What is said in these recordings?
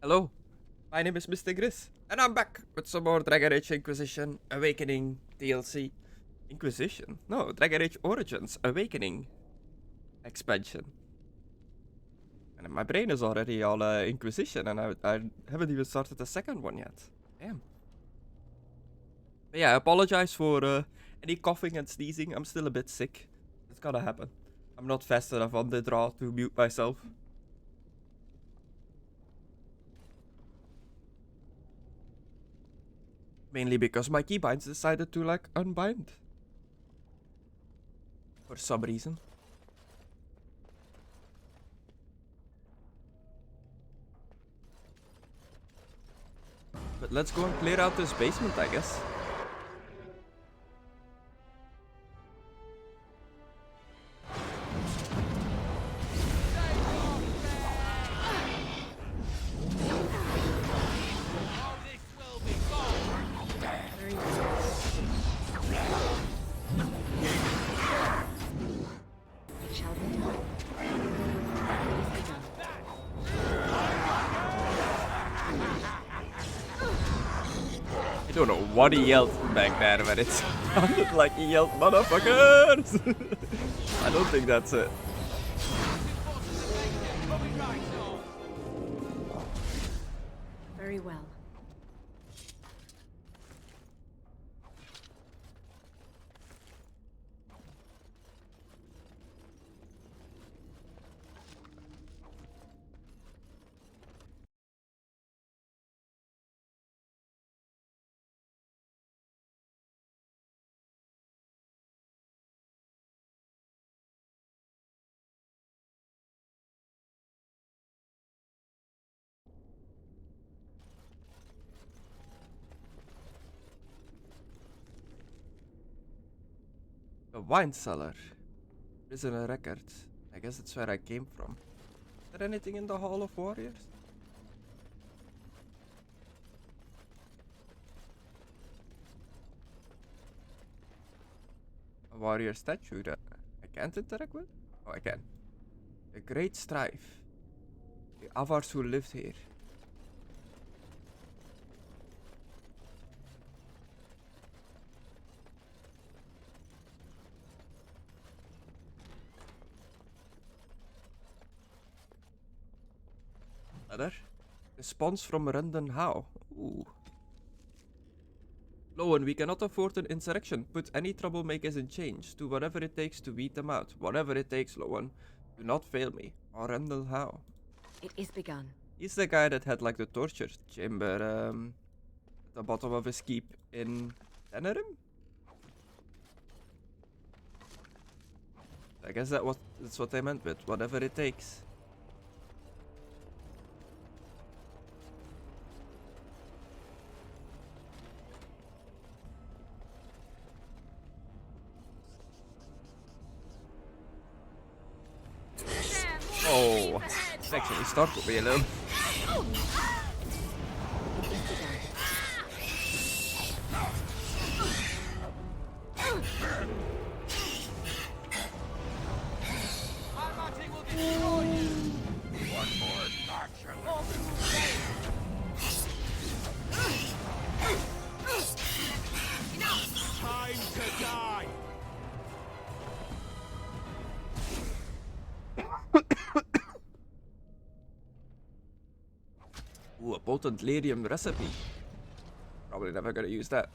Hello, my name is Mr. Gris, and I'm back with some more Dragon Age Inquisition Awakening DLC. Inquisition? No, Dragon Age Origins Awakening expansion. And my brain is already all Inquisition, and I haven't even started the second one yet. Damn. But yeah, I apologize for any coughing and sneezing. I'm still a bit sick. It's gonna happen. I'm not fast enough on the draw to mute myself. Mainly because my keybinds decided to like unbind. For some reason. But let's go and clear out this basement, I guess. I don't know what he yelled back there, but it sounded like he yelled, "Motherfuckers!" I don't think that's it. Very well. The wine cellar. Prisoner records. I guess that's where I came from. Is there anything in the Hall of Warriors? A warrior statue that I can't interact with? Oh, I can. The Great Strife. The Avars who lived here. Letter. Response from Randon Howe. Ooh. Lowen, we cannot afford an insurrection. Put any troublemakers in chains. Do whatever it takes to weed them out. Whatever it takes, Lowen. Do not fail me. Or Randall Howe. It is begun. He's the guy that had like the torture chamber at the bottom of his keep in Tenerim? I guess that's what they meant with whatever it takes. Oh, it's actually startled me a little. Time to die! Ooh, a potent lyrium recipe. Probably never gonna use that.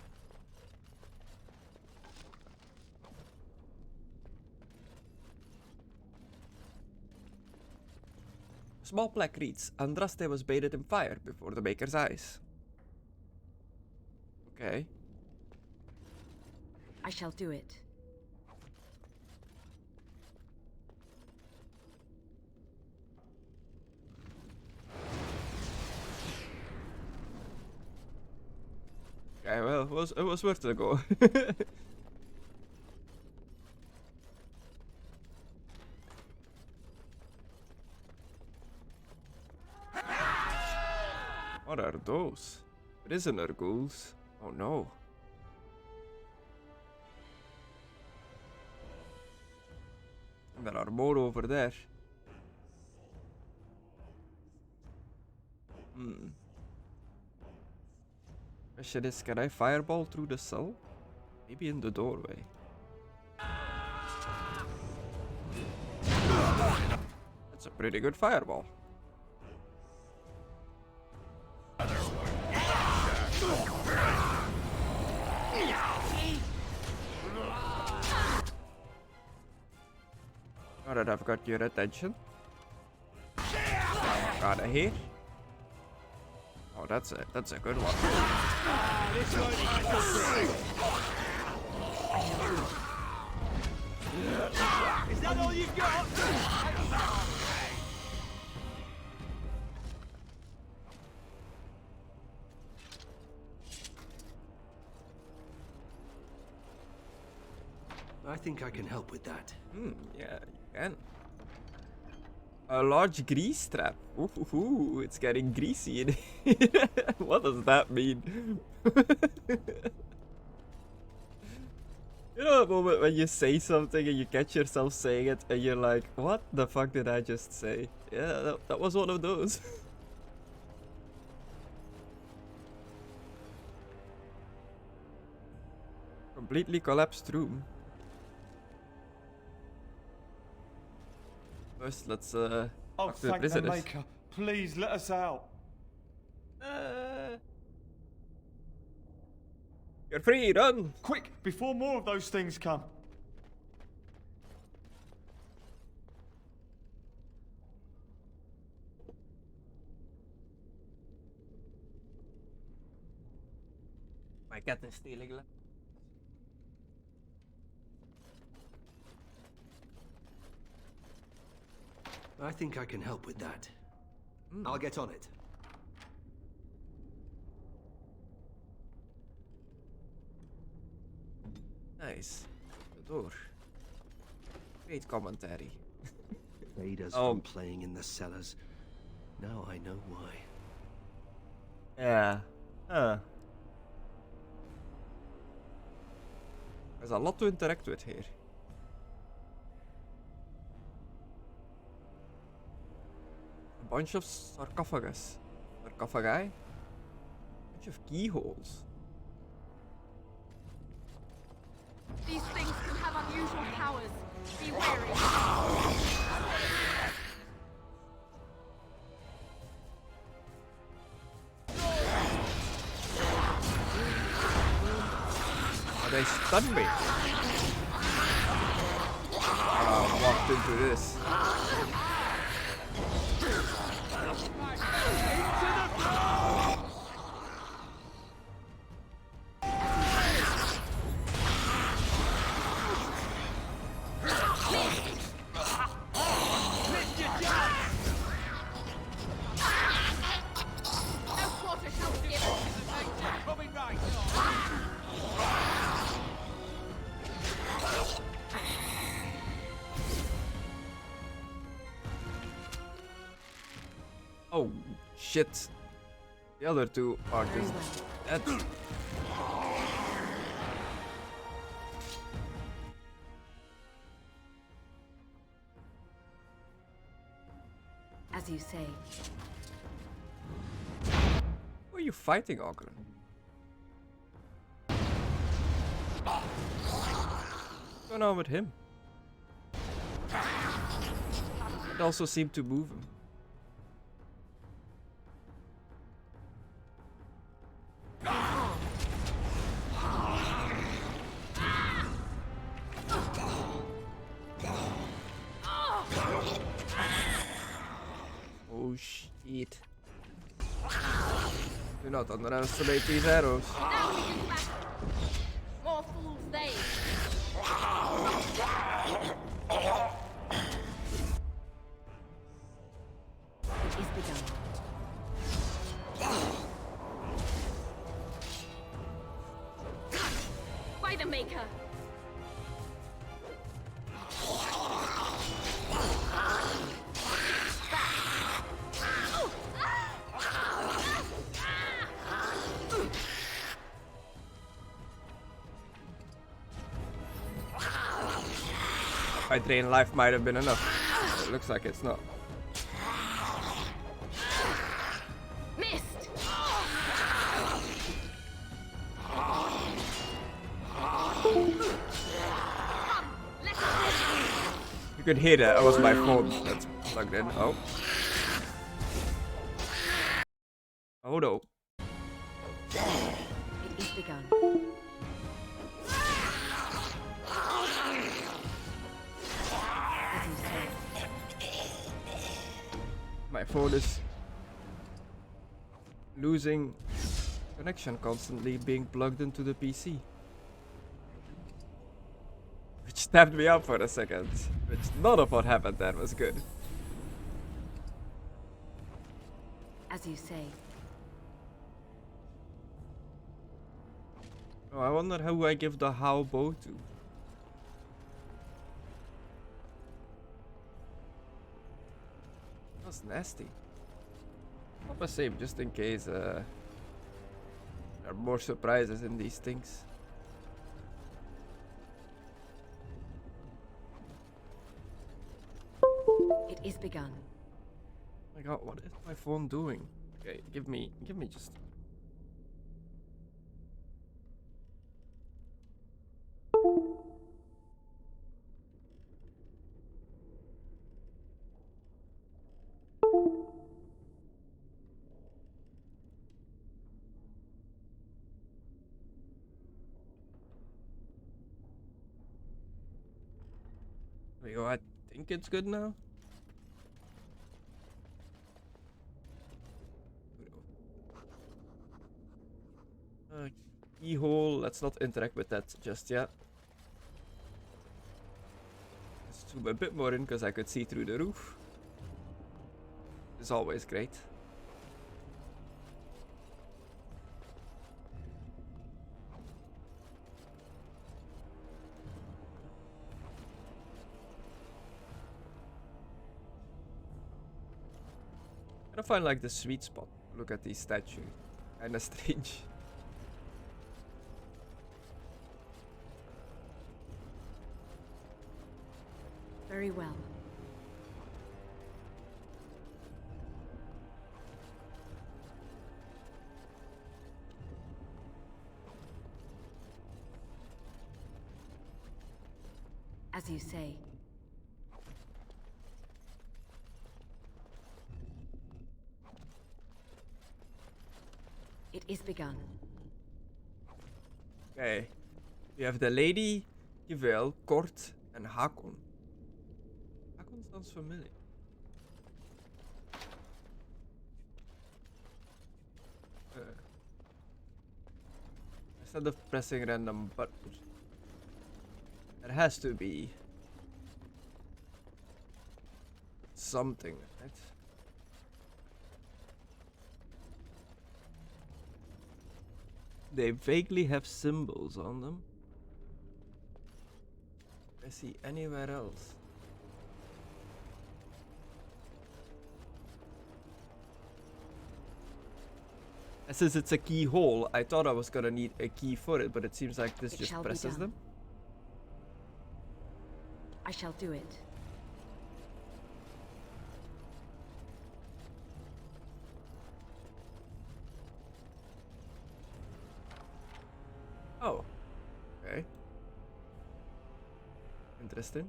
Small plaque reads, Andraste was bathed in fire before the baker's eyes. Okay. I shall do it. Okay, well, it was worth a go. What are those? Prisoner ghouls? Oh no. And there are more over there. Question is, can I fireball through the cell? Maybe in the doorway. That's a pretty good fireball. Now that I've got your attention. Got a hit. Oh, that's a good one. Is that all you got? I think I can help with that. Yeah, you can. A large grease trap. Ooh, it's getting greasy in here. What does that mean? You know the moment when you say something and you catch yourself saying it and you're like, what the fuck did I just say? Yeah, that was one of those. Completely collapsed room. First, let's Oh, talk to the thank the prisoners. Maker. Please let us out. You're free, run! Quick, before more of those things come. My cat is stealing. I think I can help with that. I'll get on it. Nice. The door. Great commentary. Made us Oh. from playing in the cellars. Now I know why. Yeah. Huh. There's a lot to interact with here. A bunch of sarcophagus. Sarcophagi? Bunch of keyholes. These things can have unusual powers. Be wary. Oh, they stunned me. I walked into this. No quarter shall be given. Coming right. Oh, shit. The other two are just dead. As you say. Who are you fighting, Ogre? What's going on with him? It also seemed to move him. Oh shit. Do not underestimate these arrows. Now we can back. More fools they. It is begun. By the Maker. My drain life might have been enough. It looks like it's not. Miss. could hear that. It was my phone that's plugged in. Oh. Oh no. It is begun. As you say. My phone is losing connection constantly, being plugged into the PC. Which tapped me out for a second. Which none of what happened there was good. As you say. Oh, I wonder who I give the how bow to. That's nasty. Not the same, just in case there are more surprises in these things. It is begun. Oh my god, what is my phone doing? Okay, give me just. There we go, I think it's good now. Keyhole, let's not interact with that just yet. Let's zoom a bit more in because I could see through the roof. It's always great. I find like the sweet spot. Look at these statues. Kinda strange. Very well. As you say. It is begun. Okay. We have the lady, Yvel, Kort, and Hakon. Hakon sounds familiar. Instead of pressing random buttons, there has to be something, right? They vaguely have symbols on them. I see anywhere else. And since it's a keyhole, I thought I was gonna need a key for it, but it seems like this It just shall be presses done. them. I shall do it. Oh. Okay. Interesting.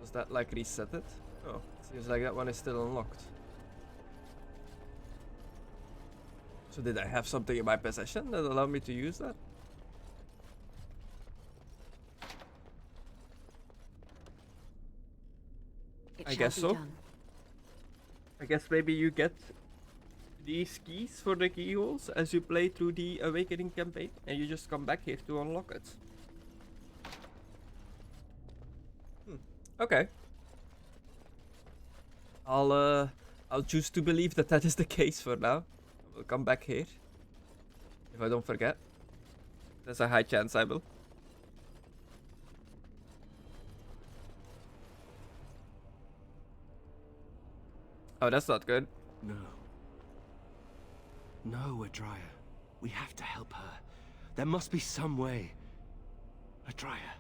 Does that like reset it? Oh, seems like that one is still unlocked. So did I have something in my possession that allowed me to use that? It I shall guess be so. done. I guess maybe you get these keys for the keyholes as you play through the Awakening campaign, and you just come back here to unlock it. Okay. I'll choose to believe that that is the case for now. We'll come back here if I don't forget. There's a high chance I will. Oh, that's not good. No. No, Adria. We have to help her. There must be some way. Adria.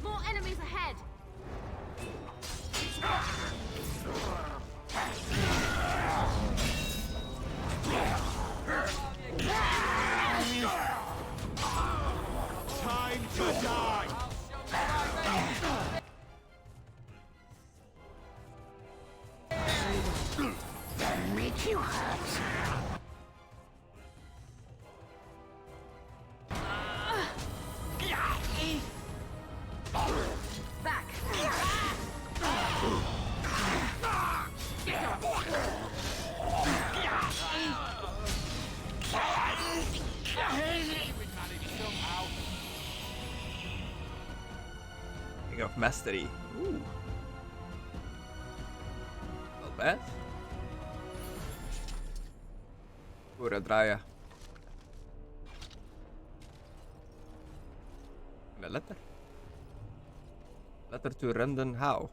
More enemies ahead! King of Mastery. Ooh. Not bad. Pura draaien. En een letter. Letter to Rendon Howe.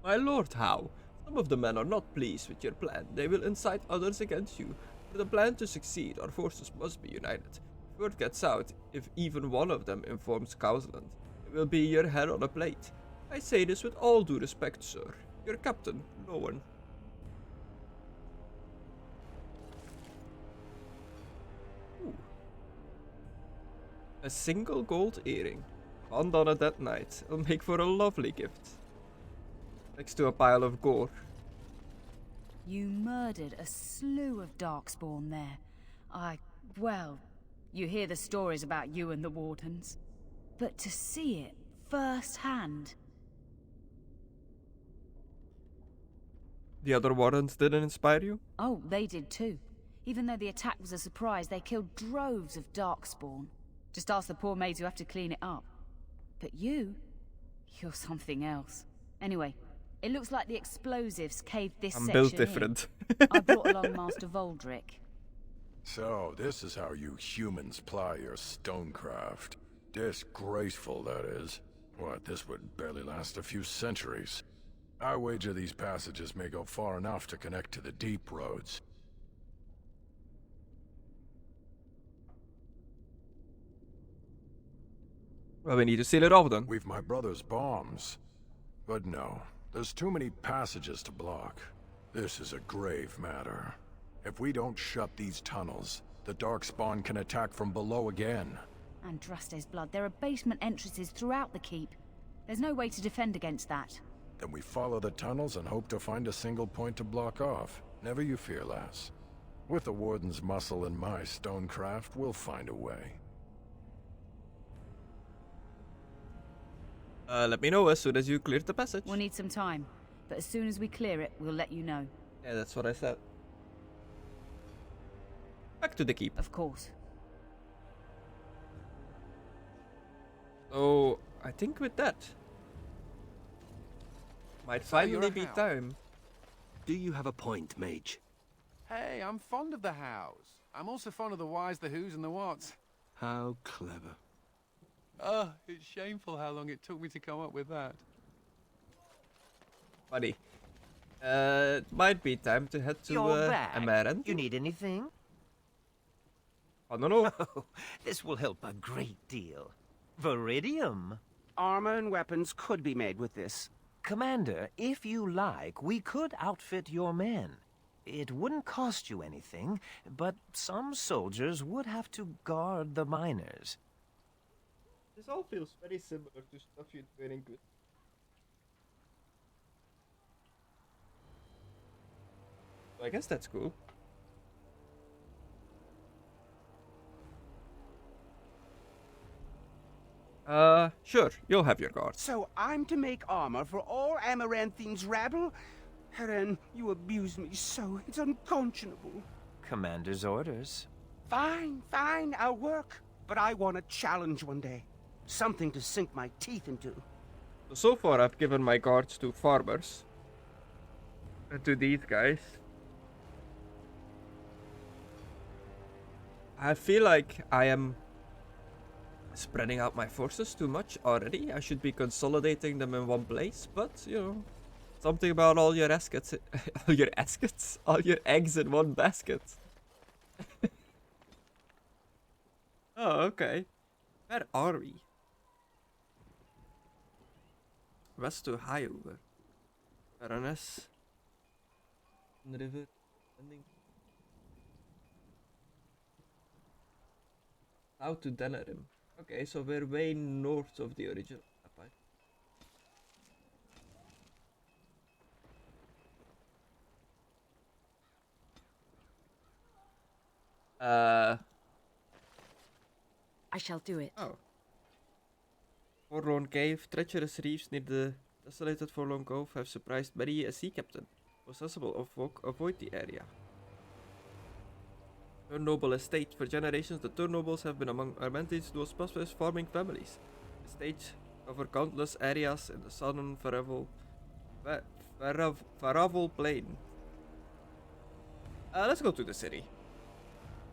My lord Howe, some of the men are not pleased with your plan. They will incite others against you. For the plan to succeed, our forces must be united. If word gets out, if even one of them informs Cowsland, it will be your head on a plate. I say this with all due respect, sir. Your captain, Lowen. Ooh. A single gold earring. Found on a dead knight. It'll make for a lovely gift. Next to a pile of gore. You murdered a slew of Darkspawn there. Well, you hear the stories about you and the Wardens. But to see it firsthand... The other Wardens didn't inspire you? Oh, they did too. Even though the attack was a surprise, they killed droves of Darkspawn. Just ask the poor maids who have to clean it up. But you're something else. Anyway, it looks like the explosives caved this I'm section built different. I brought along Master Voldrick. So, this is how you humans ply your stonecraft. Disgraceful, that is. What, this would barely last a few centuries. I wager these passages may go far enough to connect to the deep roads. Well, we need to seal it off then. We've my brother's bombs. But no, there's too many passages to block. This is a grave matter. If we don't shut these tunnels, the Darkspawn can attack from below again. Andraste's blood. There are basement entrances throughout the keep. There's no way to defend against that. Then we follow the tunnels and hope to find a single point to block off. Never you fear, lass. With the Warden's muscle and my stonecraft, we'll find a way. Let me know as soon as you clear the passage. We'll need some time, but as soon as we clear it, we'll let you know. Yeah, that's what I said. Back to the keep. Of course. So, I think with that, might finally be house. time. Do you have a point, mage? Hey, I'm fond of the hows. I'm also fond of the whys, the whos, and the whats. How clever. Oh, it's shameful how long it took me to come up with that. Buddy. It might be time to head to Amaranth. You need anything? I don't know. Oh, this will help a great deal. Viridium. Armor and weapons could be made with this. Commander, if you like, we could outfit your men. It wouldn't cost you anything, but some soldiers would have to guard the miners. This all feels very similar to stuff you're training with. So I guess that's cool. Sure, you'll have your guards. So I'm to make armor for all Amaranthine's rabble? Heren, you abuse me so, it's unconscionable. Commander's orders. Fine, I'll work. But I want a challenge one day. Something to sink my teeth into. So far I've given my guards to farmers. And to these guys. I feel like I am spreading out my forces too much already. I should be consolidating them in one place, but you know, something about all your askets, all your eggs in one basket. Oh, okay. Where are we? West to Highover. Baroness. River. Ending. South to Denerim. Okay, so we're way north of the original map, right? I shall do it. Oh. Forlorn Cave, treacherous reefs near the desolated Forlorn Cove have surprised many a sea captain. For sensible folk avoid the area. Turnoble estate. For generations, the Turnobles have been among Armenti's most prosperous farming families. Estates cover countless areas in the southern Faraval Plain. Let's go to the city.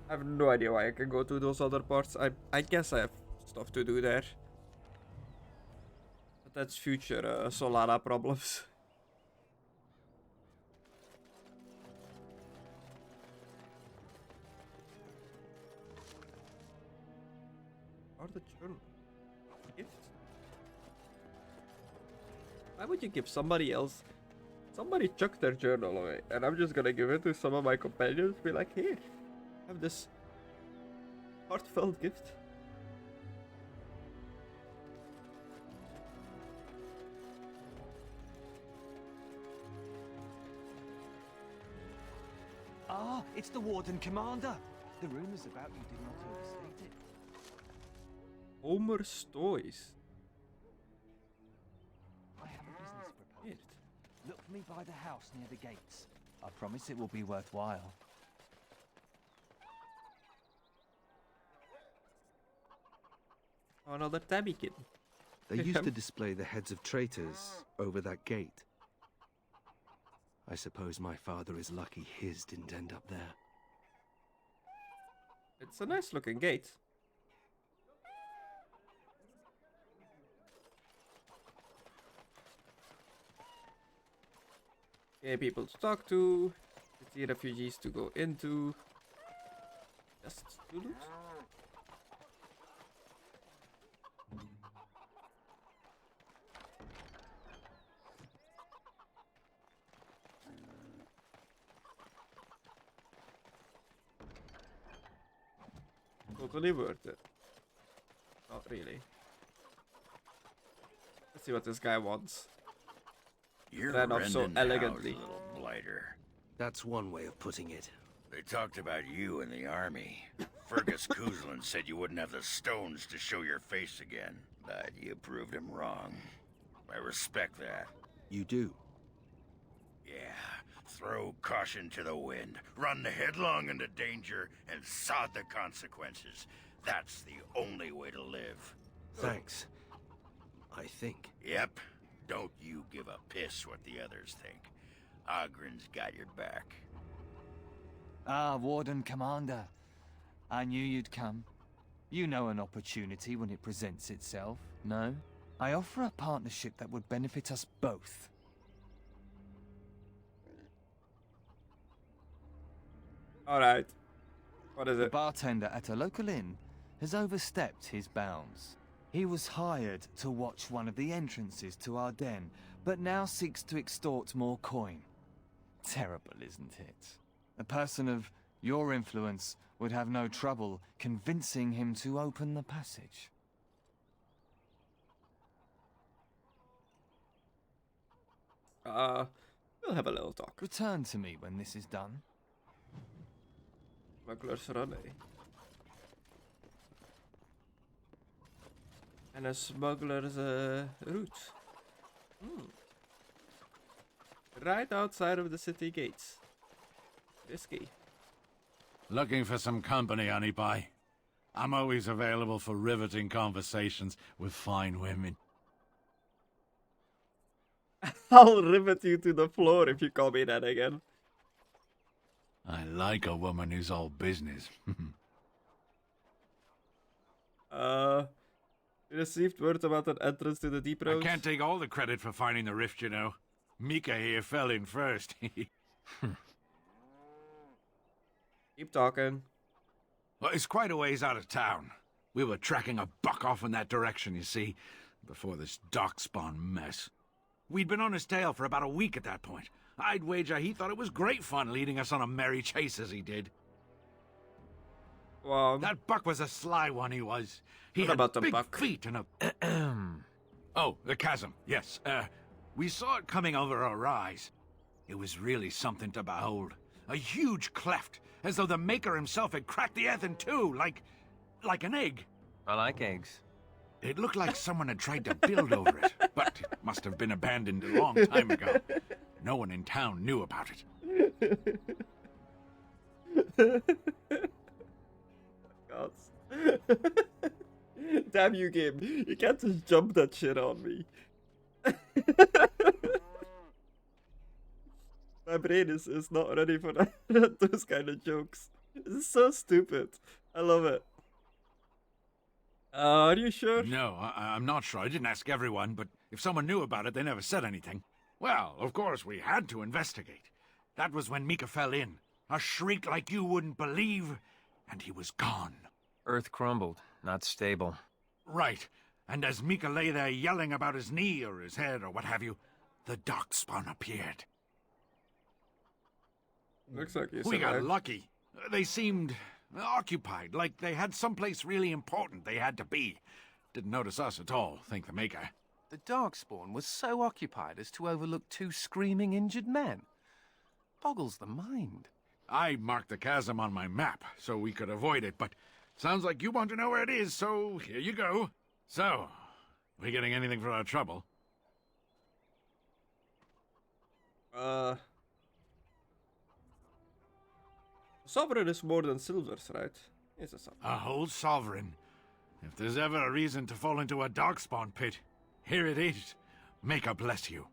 I have no idea why I can go to those other parts. I guess I have stuff to do there. But that's future Solana problems. Or the journal. Gift? Why would you give somebody else? Somebody chucked their journal away, and I'm just gonna give it to some of my companions. Be like, here, have this heartfelt gift. Ah, it's the Warden Commander. The rumors about you did not overstate it. Homer Stoys. I have a business proposal. Weird. Look for me by the house near the gates. I promise it will be worthwhile. Oh, another tabby kid. They used to display the heads of traitors over that gate. I suppose my father is lucky his didn't end up there. It's a nice looking gate. Okay, people to talk to. City refugees to go into. Just to loot. Totally worth it. Not really. Let's see what this guy wants. You're Ran off so rending elegantly. house, little blighter. That's one way of putting it. They talked about you in the army. Fergus Kuzlin said you wouldn't have the stones to show your face again, but you proved him wrong. I respect that. You do. Yeah, throw caution to the wind, run headlong into danger, and sod the consequences. That's the only way to live. Thanks. I think. Yep. Don't you give a piss what the others think. Ogren's got your back. Ah, Warden Commander. I knew you'd come. You know an opportunity when it presents itself, no? I offer a partnership that would benefit us both. Alright. What is The it? bartender at a local inn has overstepped his bounds. He was hired to watch one of the entrances to our den, but now seeks to extort more coin. Terrible, isn't it? A person of your influence would have no trouble convincing him to open the passage. We'll have a little talk. Return to me when this is done. Smuggler's Run, eh? And a smuggler's route. Right outside of the city gates. Risky. Looking for some company, honey pie? I'm always available for riveting conversations with fine women. I'll rivet you to the floor if you call me that again. I like a woman who's all business. Received word about an entrance to the deep road. I can't take all the credit for finding the rift, you know. Mika here fell in first. Keep talking. Well, it's quite a ways out of town. We were tracking a buck off in that direction, you see, before this darkspawn mess. We'd been on his tail for about a week at that point. I'd wager he thought it was great fun leading us on a merry chase as he did. Well, that buck was a sly one, he was. He what had about the big buck? feet and a... Oh, the chasm, yes. We saw it coming over a rise. It was really something to behold. A huge cleft, as though the maker himself had cracked the earth in two, like an egg. I like eggs. It looked like someone had tried to build over it, but it must have been abandoned a long time ago. No one in town knew about it. Damn you, game. You can't just jump that shit on me. My brain is not ready for that, those kind of jokes. It's so stupid. I love it. Are you sure? No, I'm not sure. I didn't ask everyone, but if someone knew about it, they never said anything. Well, of course, we had to investigate. That was when Mika fell in. A shriek like you wouldn't believe, and he was gone. Earth crumbled, not stable. Right. And as Mika lay there yelling about his knee or his head or what have you, the darkspawn appeared. Looks like you We got survived. lucky. They seemed occupied, like they had someplace really important they had to be. Didn't notice us at all, thank the Maker. The Darkspawn was so occupied as to overlook 2 screaming injured men. Boggles the mind. I marked the chasm on my map so we could avoid it, but sounds like you want to know where it is, so here you go. So, we getting anything for our trouble? Sovereign is more than silvers, right? It's a sovereign. A whole sovereign. If there's ever a reason to fall into a darkspawn pit, here it is. Maker bless you.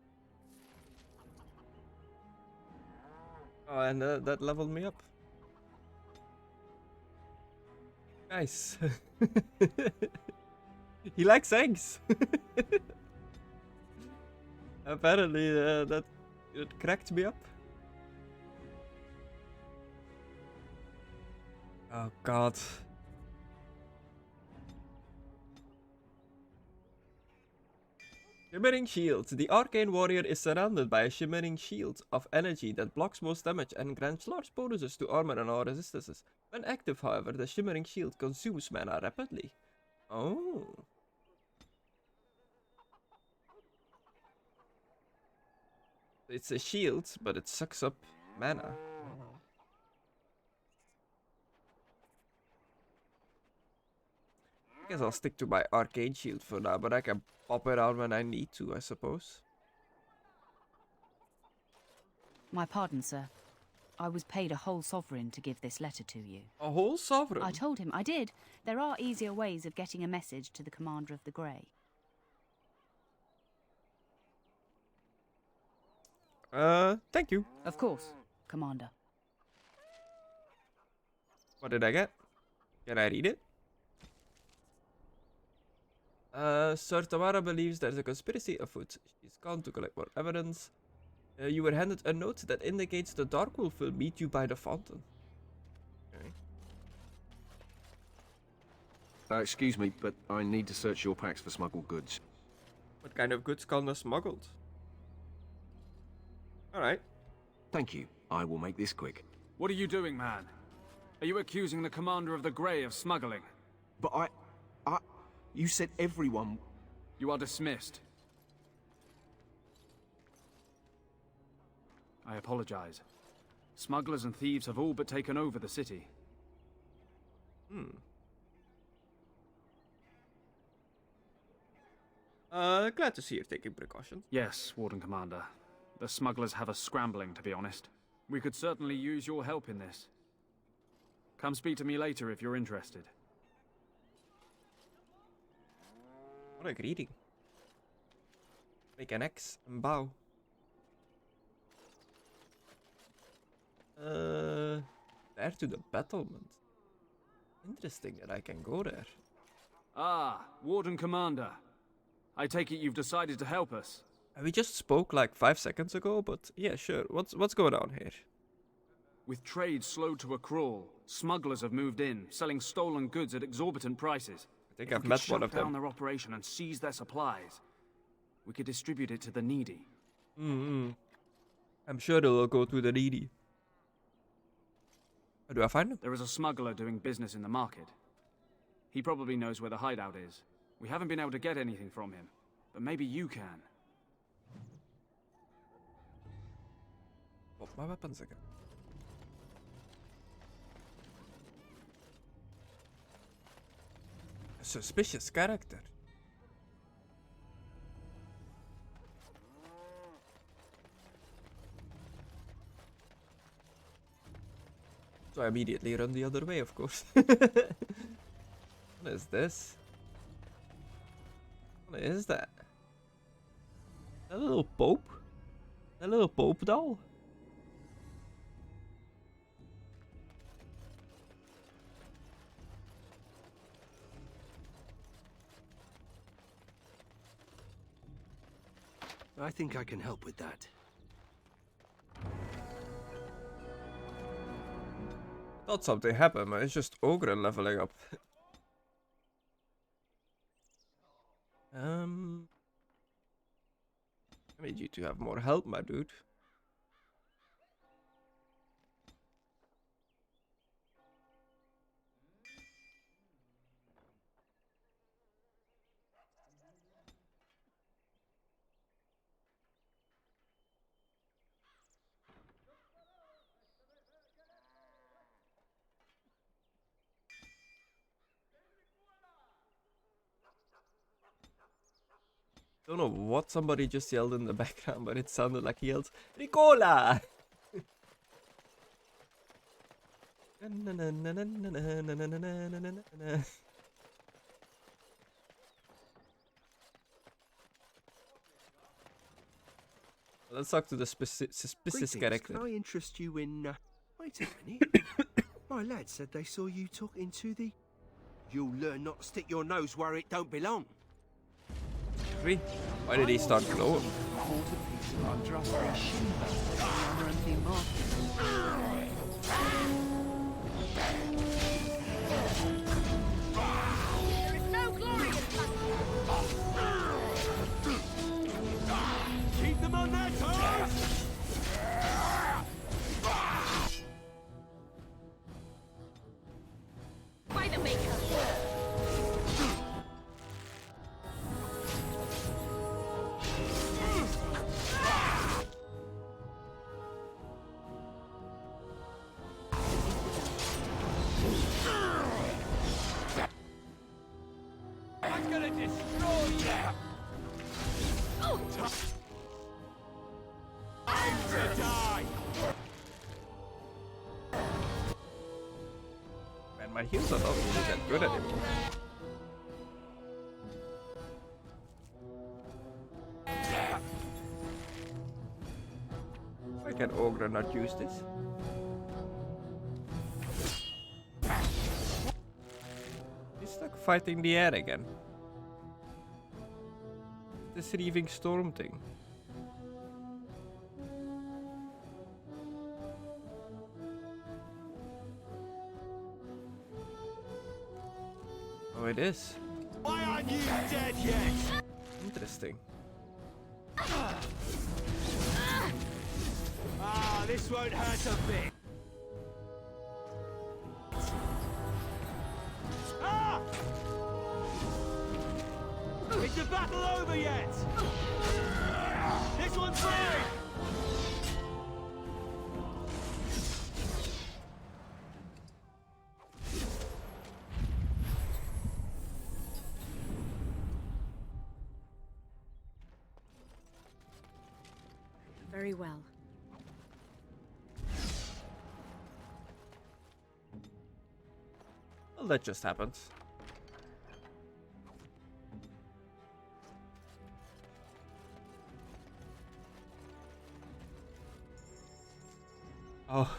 Oh, and that leveled me up. Nice. He likes eggs. Apparently, that it cracked me up. Oh God. Shimmering Shield. The Arcane Warrior is surrounded by a shimmering shield of energy that blocks most damage and grants large bonuses to armor and all resistances. When active, however, the Shimmering Shield consumes mana rapidly. Oh. It's a shield, but it sucks up mana. I guess I'll stick to my Arcane Shield for now, but I can pop it out when I need to, I suppose. My pardon, sir. I was paid a whole sovereign to give this letter to you. A whole sovereign? I told him I did. There are easier ways of getting a message to the Commander of the Grey. Thank you. Of course, Commander. What did I get? Can I read it? Sir Tamara believes there's a conspiracy afoot. She's gone to collect more evidence. You were handed a note that indicates the Dark Wolf will meet you by the fountain. Okay. Excuse me, but I need to search your packs for smuggled goods. What kind of goods can be smuggled? Alright. Thank you. I will make this quick. What are you doing, man? Are you accusing the Commander of the Grey of smuggling? But you said everyone... You are dismissed. I apologize. Smugglers and thieves have all but taken over the city. Glad to see you're taking precautions. Yes, Warden Commander. The smugglers have us scrambling, to be honest. We could certainly use your help in this. Come speak to me later if you're interested. What a greeting. Make an X and bow. There to the battlement. Interesting that I can go there. Ah, Warden Commander. I take it you've decided to help us. We just spoke like 5 seconds ago, but yeah, sure. What's going on here? With trade slowed to a crawl, smugglers have moved in, selling stolen goods at exorbitant prices. I think I've met one of Shut down them. their operation and seize their supplies. We could distribute it to the needy. I'm sure it'll go to the needy. How do I find him? There is a smuggler doing business in the market. He probably knows where the hideout is. We haven't been able to get anything from him, but maybe you can. Pop my weapons again. A suspicious character. So I immediately run the other way, of course. What is this? What is that? That little Pope? That little Pope doll? I think I can help with that. Thought something happened, but it's just Ogre leveling up. I need you to have more help, my dude. Don't know what somebody just yelled in the background, but it sounded like he yelled, Ricola! Let's talk to the suspicious Greetings, character. can I interest you in... Wait a minute. My lad said they saw you talking to the... You'll learn not to stick your nose where it don't belong. Really? Why did he start glowing? There is no glory in Keep them on their toes! by the maker. I'm gonna destroy you! Time to die! Man, my heals are not really that good anymore. Why can Ogre not use this? He's stuck fighting the air again. This Reaving Storm thing. Oh, it is. Why aren't you dead yet? Interesting. Ah, this won't hurt a bit. Ah! Is the battle over yet? This one's mine! Very well. Well, that just happened. Oh,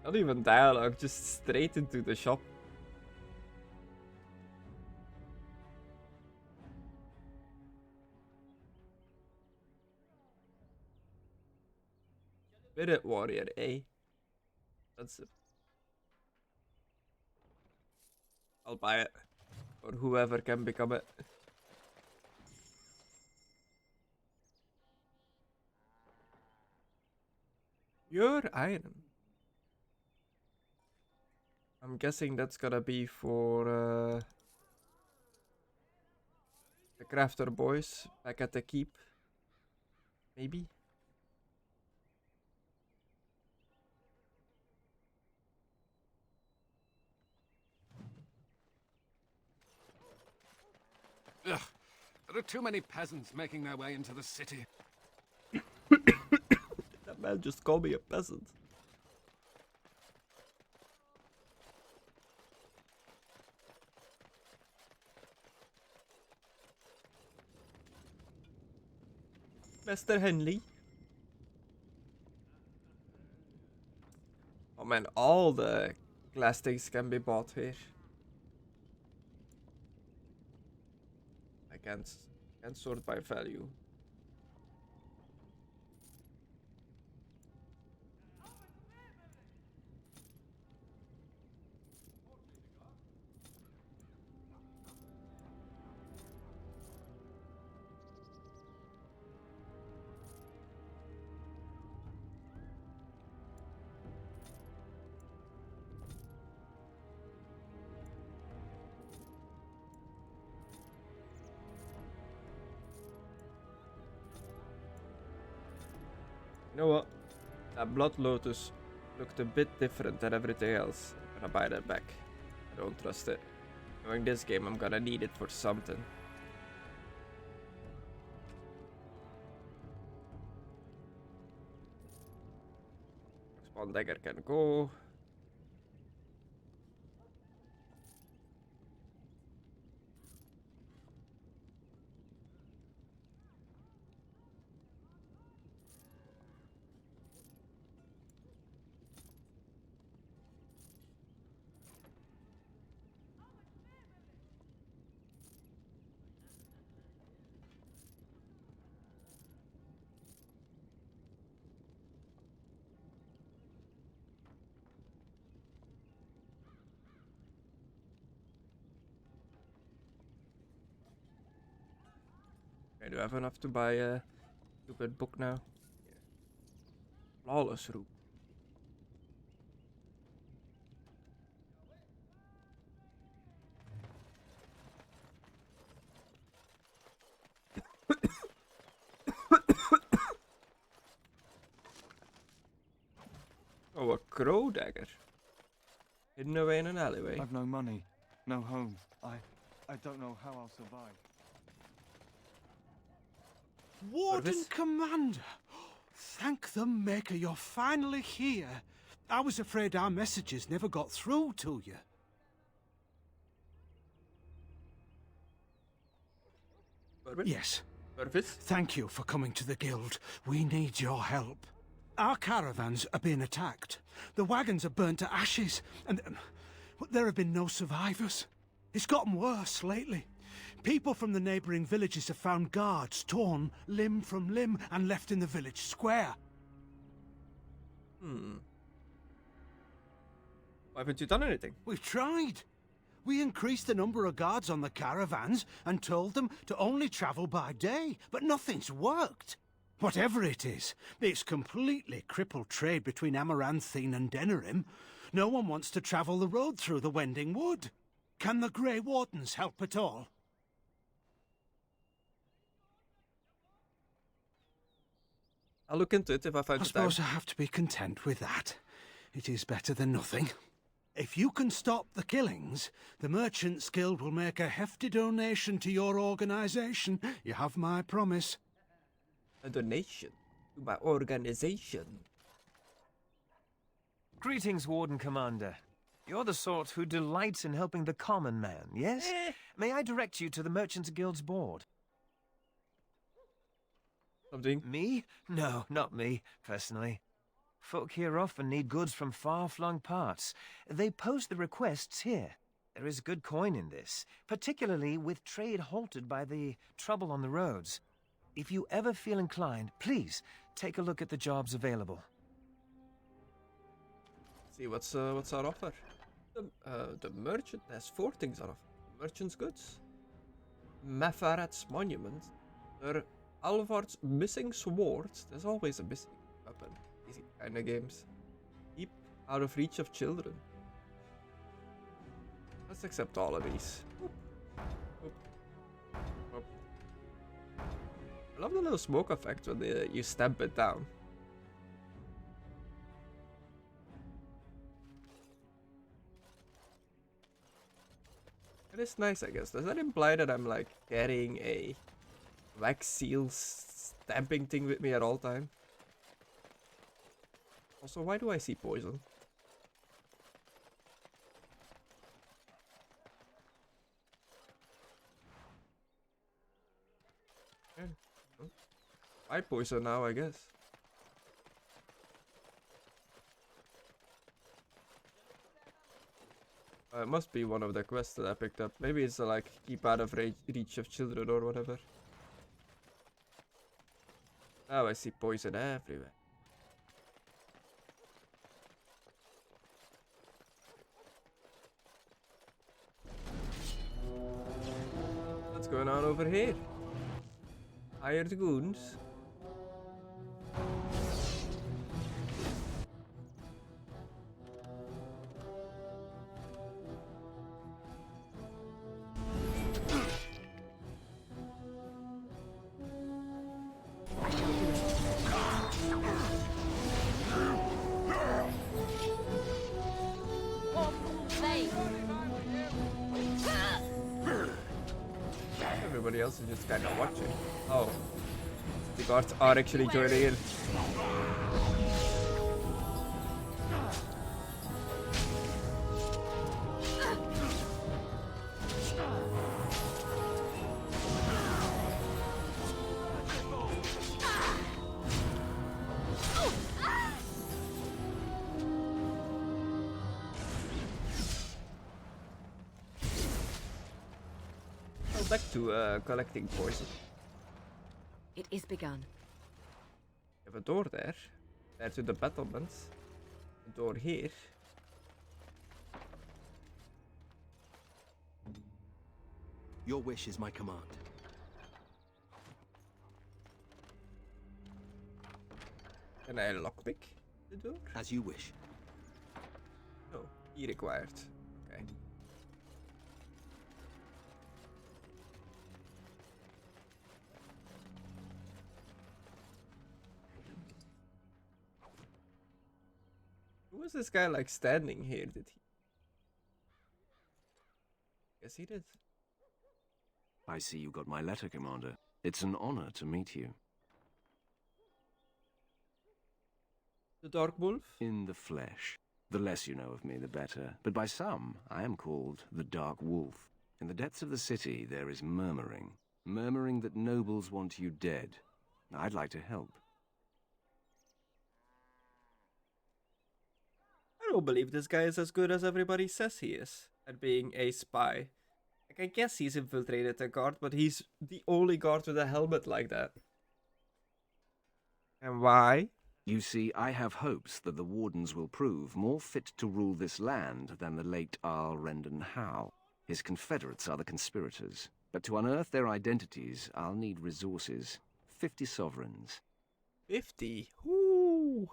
not even dialogue, just straight into the shop. Spirit Warrior, eh? That's it. I'll buy it. Or whoever can become it. Your item. I'm guessing that's gonna be for the crafter boys back at the keep. Maybe. Ugh. There are too many peasants making their way into the city. That man just called me a peasant. Mr. Henley. Oh man, all the glass things can be bought here. I can't sort by value. You know what? That Blood Lotus looked a bit different than everything else. I'm gonna buy that back. I don't trust it. Knowing this game, I'm gonna need it for something. Spawn dagger can go. Okay, do I have enough to buy a stupid book now? Yeah. Flawless route. Oh, a crow dagger. Hidden away in an alleyway. I've no money, no home. I don't know how I'll survive. Warden Commander! Thank the Maker you're finally here. I was afraid our messages never got through to you. Yes. Thank you for coming to the Guild. We need your help. Our caravans are being attacked. The wagons are burnt to ashes, and there have been no survivors. It's gotten worse lately. People from the neighbouring villages have found guards torn limb from limb and left in the village square. Why haven't you done anything? We've tried. We increased the number of guards on the caravans and told them to only travel by day, but nothing's worked. Whatever it is, it's completely crippled trade between Amaranthine and Denerim. No one wants to travel the road through the Wending Wood. Can the Grey Wardens help at all? I'll look into it if I find I the time. suppose I have to be content with that. It is better than nothing. If you can stop the killings, the Merchants Guild will make a hefty donation to your organization. You have my promise. A donation to my organization. Greetings, Warden Commander. You're the sort who delights in helping the common man, yes? May I direct you to the Merchants Guild's board? Something? Me? No, not me, personally. Folk here often need goods from far-flung parts. They post the requests here. There is good coin in this, particularly with trade halted by the trouble on the roads. If you ever feel inclined, please take a look at the jobs available. See what's our offer. The merchant has 4 things on offer. Merchant's goods, Mafarat's monument, Alvard's missing swords. There's always a missing weapon. Easy kind of games. Keep out of reach of children. Let's accept all of these. Oop. Oop. Oop. I love the little smoke effect when you stamp it down. It is nice, I guess. Does that imply that I'm like carrying a wax seal stamping thing with me at all time? Also, why do I see poison? Okay. I poison now, I guess. It must be one of the quests that I picked up. Maybe it's like keep out of reach of children or whatever. Now I see poison everywhere. What's going on over here? Hired goons. Everybody else is just kind of watching. Oh, the guards are actually joining in. Back to collecting poison. It is begun. We have a door there. There to the battlements. A door here. Your wish is my command. Can I lockpick the door? As you wish. No, key required. Okay. Who was this guy like standing here? Did he? Guess he did. I see you got my letter, Commander. It's an honor to meet you. The Dark Wolf? In the flesh. The less you know of me, the better. But by some, I am called the Dark Wolf. In the depths of the city, there is murmuring. Murmuring that nobles want you dead. I'd like to help. I don't believe this guy is as good as everybody says he is at being a spy. Like, I guess he's infiltrated the guard, but he's the only guard with a helmet like that. And why? You see, I have hopes that the Wardens will prove more fit to rule this land than the late Arl Rendon Howe. His confederates are the conspirators. But to unearth their identities, I'll need resources. 50 sovereigns. 50? Ooh.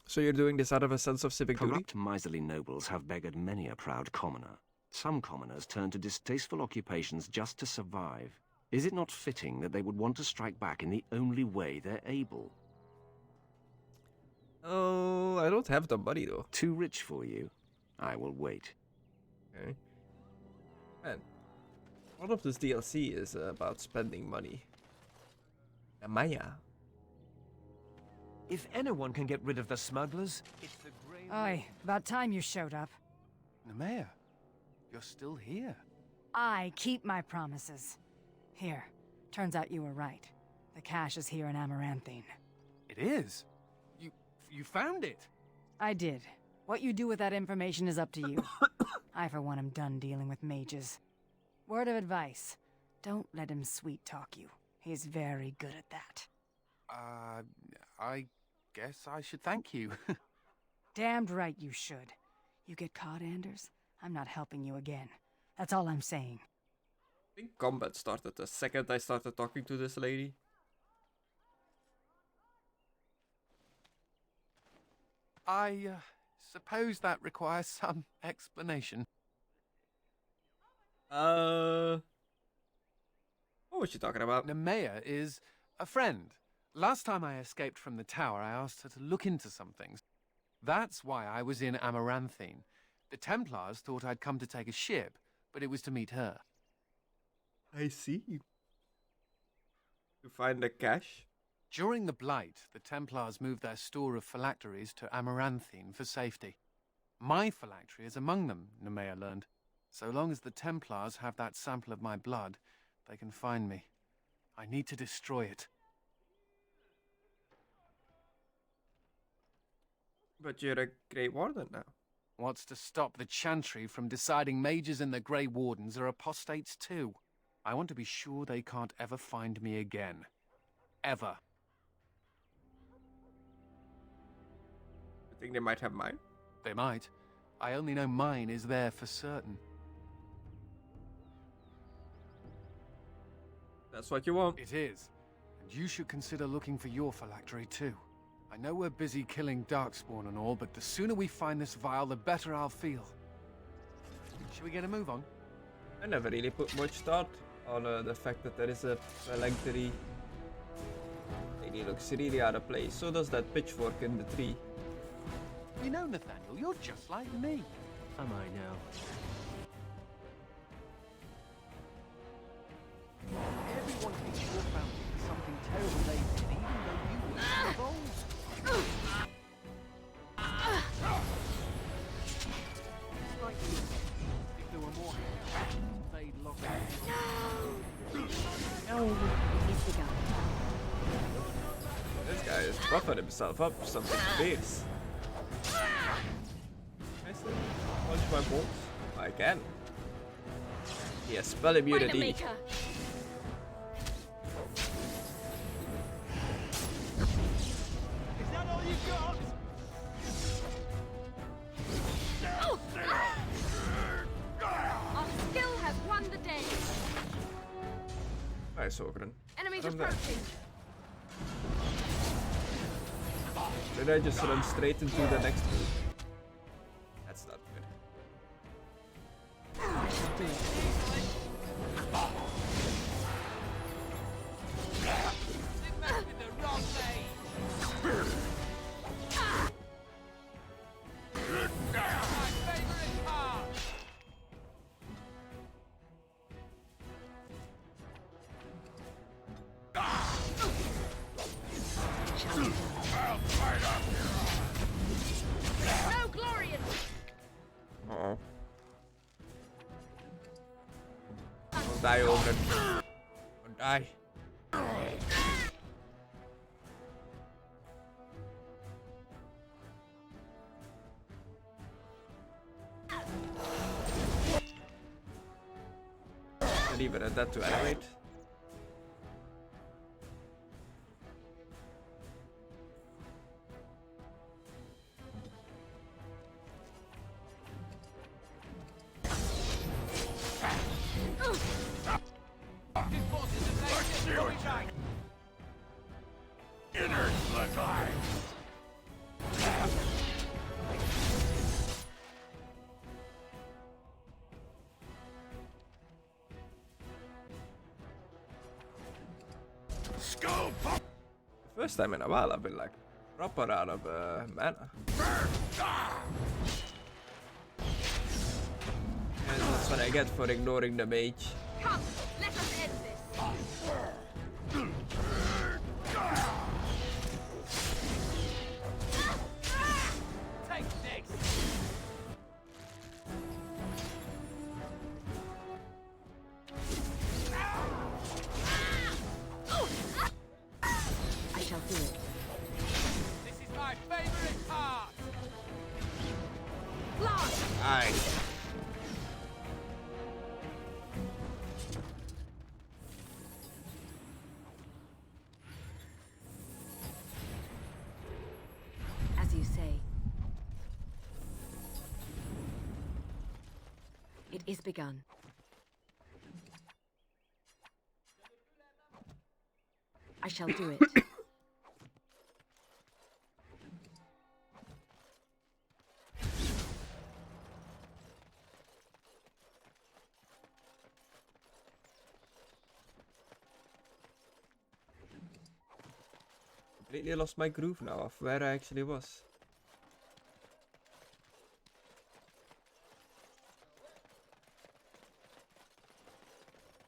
So you're doing this out of a sense of civic duty? Corrupt, miserly nobles have beggared many a proud commoner. Some commoners turn to distasteful occupations just to survive. Is it not fitting that they would want to strike back in the only way they're able? Oh, I don't have the money though. Too rich for you? I will wait. Okay. Man, all of this DLC is about spending money. Maya. If anyone can get rid of the smugglers, it's the Grey... Aye, about time you showed up. Nemea, you're still here. I keep my promises. Here, turns out you were right. The cache is here in Amaranthine. It is? You found it? I did. What you do with that information is up to you. I, for one, am done dealing with mages. Word of advice. Don't let him sweet-talk you. He's very good at that. I guess I should thank you. Damned right you should. You get caught, Anders, I'm not helping you again. That's all I'm saying. I think combat started the second I started talking to this lady. I suppose that requires some explanation. What was she talking about? Nemea is a friend. Last time I escaped from the tower, I asked her to look into some things. That's why I was in Amaranthine. The Templars thought I'd come to take a ship, but it was to meet her. I see. To find the cache? During the Blight, the Templars moved their store of phylacteries to Amaranthine for safety. My phylactery is among them, Nemea learned. So long as the Templars have that sample of my blood, they can find me. I need to destroy it. But you're a Grey Warden now. What's to stop the Chantry from deciding mages and the Grey Wardens are apostates too? I want to be sure they can't ever find me again. Ever. You think they might have mine? They might. I only know mine is there for certain. That's what you want. It is. And you should consider looking for your phylactery too. I know we're busy killing Darkspawn and all, but the sooner we find this vial, the better I'll feel. Should we get a move on? I never really put much thought on the fact that there is a phylactery. It looks really out of place. So does that pitchfork in the tree. You know, Nathaniel, you're just like me. Am I now? Everyone thinks your family is something terrible they did, even though you were involved. It's like this. If there were more hands, they'd lock it. No! It is begun. This guy is buffing himself up for something fierce. Can I still punch my bolts? I can. He has spell immunity. Widowmaker. Is that all you got? Our skill has won the day. Nice, Ogren. Enemies Run there. approaching. Did I just run straight into the next move? That's not good. No, Glorian! Uh-oh. Don't die, Ogren. Don't die. Not even at that to animate. Inner bloodline. Skull pop. First time in a while I've been like proper out of mana. And that's what I get for ignoring the mage. Come, let us end this. Take this. I shall do it. This is my favorite part. Blast! Aye. As you say. It is begun. I shall do it. Completely lost my groove now of where I actually was.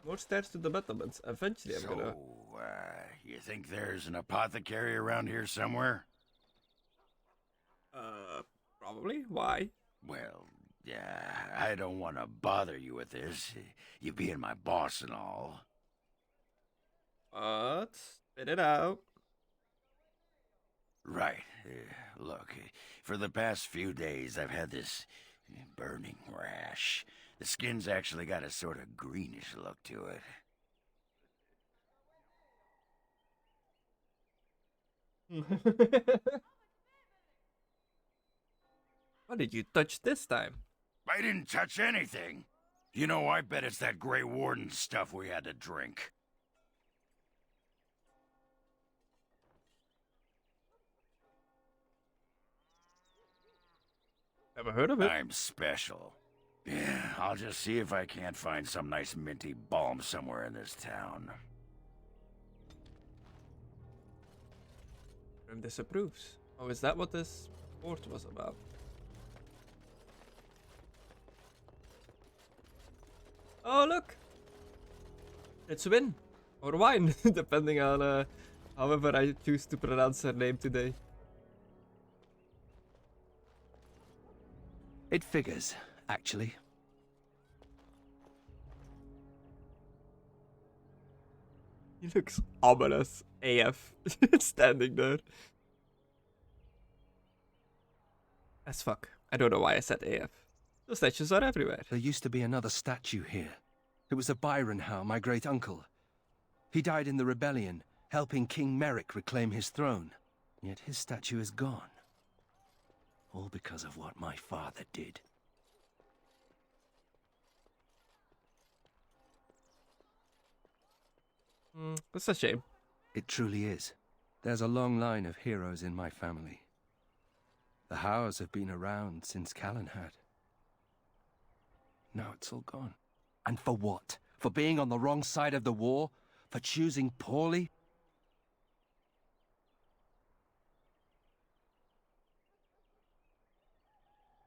More stairs to the battlements. Eventually I'm gonna... You think there's an apothecary around here somewhere? Probably. Why? Well, Yeah, I don't want to bother you with this, you being my boss and all. But spit it out. Right. Look, for the past few days I've had this burning rash. The skin's actually got a sort of greenish look to it. What did you touch this time? I didn't touch anything. You know, I bet it's that Grey Warden stuff we had to drink. Never heard of it. I'm special. Yeah, I'll just see if I can't find some nice minty balm somewhere in this town. Grim disapproves. Oh, is that what this report was about? Oh, look! It's Win. Or Wine, depending on however I choose to pronounce her name today. It figures, actually. He looks ominous AF, standing there. As fuck. I don't know why I said AF. The statues are everywhere. There used to be another statue here. It was of Byron Howe, my great-uncle. He died in the rebellion, helping King Merrick reclaim his throne. Yet his statue is gone. All because of what my father did. That's a shame. It truly is. There's a long line of heroes in my family. The Howes have been around since Callan had. Now it's all gone. And for what? For being on the wrong side of the war? For choosing poorly?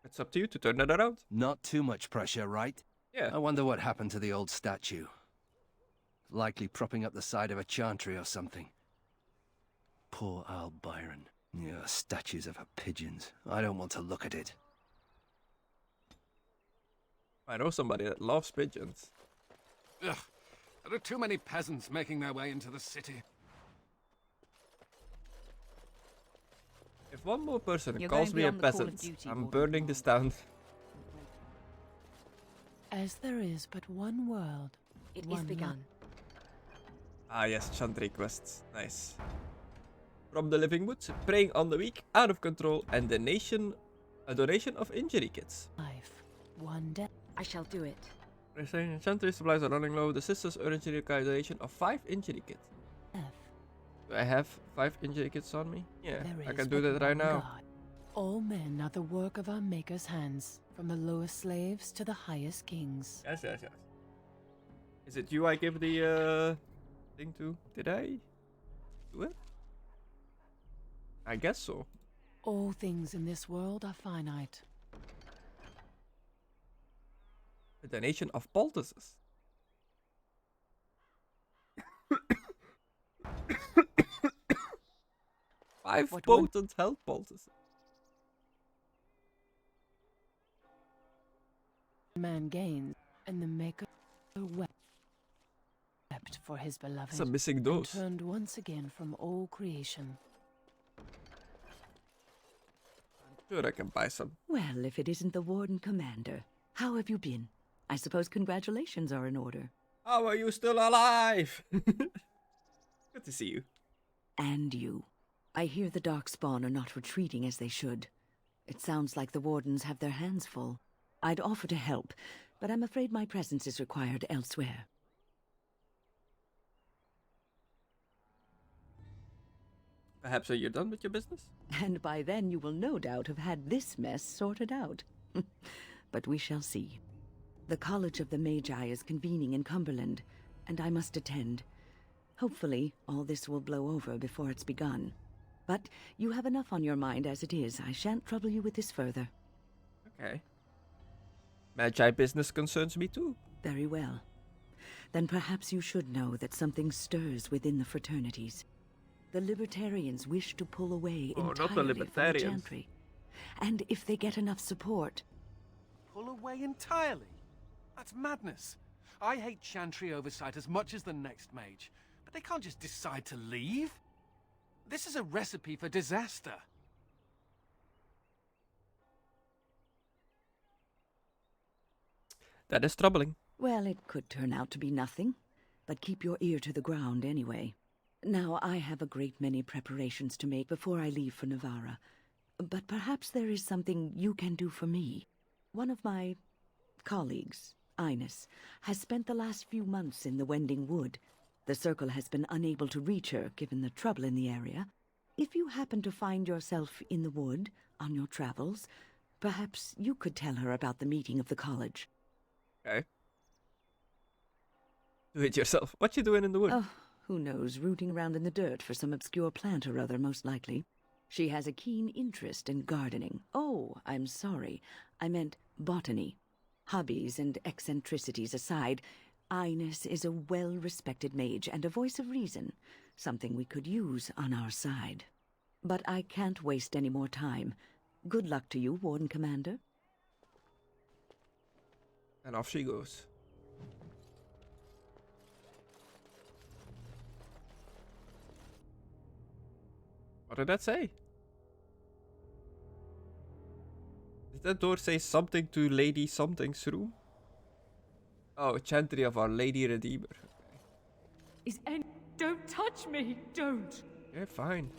It's up to you to turn that around. Not too much pressure, right? Yeah. I wonder what happened to the old statue. Likely propping up the side of a chantry or something. Poor Al Byron. Yeah, statues of her pigeons. I don't want to look at it. I know somebody that loves pigeons. Ugh. There are too many peasants making their way into the city. If one more person You're calls going me a beyond the call of peasant, duty, I'm Warden. burning this town. As there is but one world. It one is begun. Ah yes, chantry quests. Nice. From the Living Woods, preying on the weak, out of control, and a donation of injury kits. Life. One death. I shall do it. Chantry supplies are running low. The sisters urgently require a donation of 5 injury kits. Do I have 5 injury kits on me? Yeah, There I is can do but that right one now. God. All men are the work of our Maker's hands, from the lowest slaves to the highest kings. Yes. Is it you I give the thing to? Did I do it? I guess so. All things in this world are finite. A donation of poultices. Five What potent health poultices. Man gains, and the Maker wept for his beloved. It's a missing and dose. turned once again from all creation. Sure, I can buy some. Well, if it isn't the Warden Commander. How have you been? I suppose congratulations are in order. How are you still alive? Good to see you. And you. I hear the Darkspawn are not retreating as they should. It sounds like the Wardens have their hands full. I'd offer to help, but I'm afraid my presence is required elsewhere. Perhaps you're done with your business? And by then you will no doubt have had this mess sorted out. But we shall see. The College of the Magi is convening in Cumberland, and I must attend. Hopefully, all this will blow over before it's begun. But you have enough on your mind as it is. I shan't trouble you with this further. Okay. Magi business concerns me too. Very well. Then perhaps you should know that something stirs within the fraternities. The Libertarians wish to pull away Oh, not the entirely from the Libertarians. Chantry. And if they get enough support... pull away entirely. That's madness. I hate Chantry Oversight as much as the next mage, but they can't just decide to leave. This is a recipe for disaster. That is troubling. Well, it could turn out to be nothing, but keep your ear to the ground anyway. Now, I have a great many preparations to make before I leave for Navarra, but perhaps there is something you can do for me. One of my colleagues, Ines, has spent the last few months in the Wending Wood. The Circle has been unable to reach her, given the trouble in the area. If you happen to find yourself in the wood on your travels, perhaps you could tell her about the meeting of the college. Okay. Do it yourself. What you doing in the wood? Oh, who knows, rooting around in the dirt for some obscure plant or other, most likely. She has a keen interest in gardening. Oh, I'm sorry. I meant botany. Hobbies and eccentricities aside, Ines is a well-respected mage and a voice of reason, something we could use on our side. But I can't waste any more time. Good luck to you, Warden Commander. And off she goes. What did that say? Did that door say something to Lady Something's room? Oh, Chantry of Our Lady Redeemer. Don't touch me! Don't! Yeah, fine.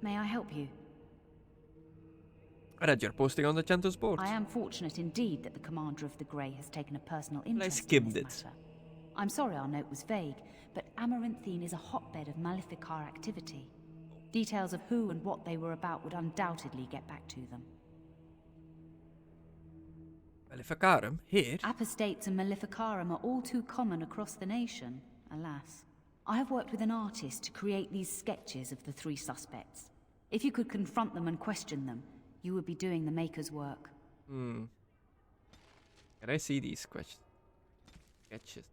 May I help you? I read your posting on the Chanter's board. I am fortunate indeed that the commander of the Grey has taken a personal interest skimmed in it. this matter. I'm sorry our note was vague, but Amaranthine is a hotbed of Maleficar activity. Details of who and what they were about would undoubtedly get back to them. Maleficarum? Here? Apostates and Maleficarum are all too common across the nation, alas. I have worked with an artist to create these sketches of the three suspects. If you could confront them and question them, you would be doing the Maker's work. Can I see these questions? Sketches.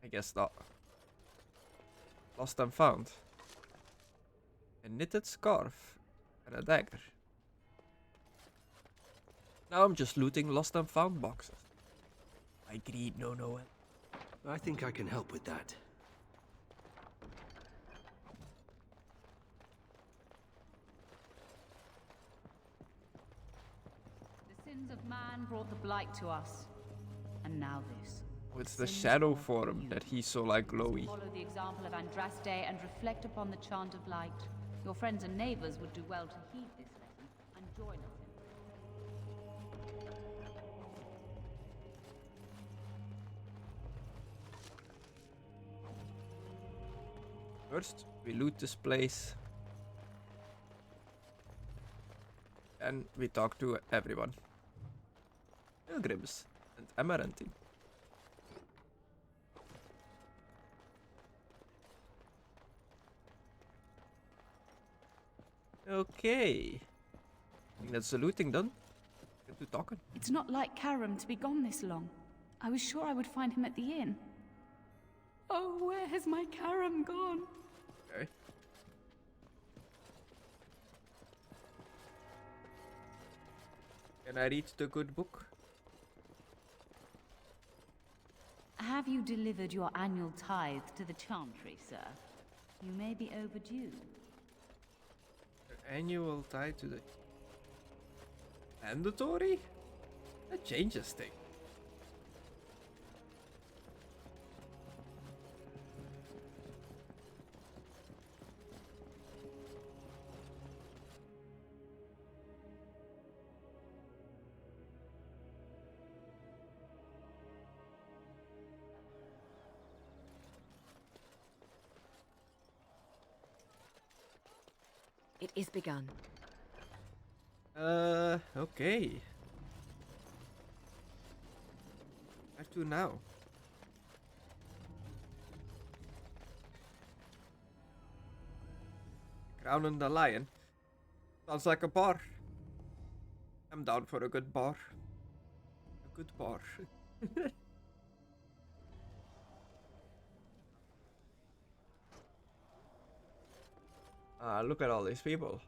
I guess not. Lost and found. A knitted scarf and a dagger. Now I'm just looting lost and found boxes. My greed know no end. I think I can help with that. The sins of man brought the blight to us. And now this. It's the shadow form that he's so like glowy. Follow the example of Andraste and reflect upon the chant of light. Your friends and neighbors would do well to heed this lesson and join us in. First, we loot this place. And we talk to everyone. Pilgrims and Amaranthine. Okay. I think that's the looting done. Get to talking. It's not like Karam to be gone this long. I was sure I would find him at the inn. Oh, where has my Karam gone? Okay. Can I read the good book? Have you delivered your annual tithe to the Chantry, sir? You may be overdue. Annual tie to the mandatory? That changes things. It is begun. Okay. Where to now? Crown and the Lion. Sounds like a bar. I'm down for a good bar. A good bar. Look at all these people.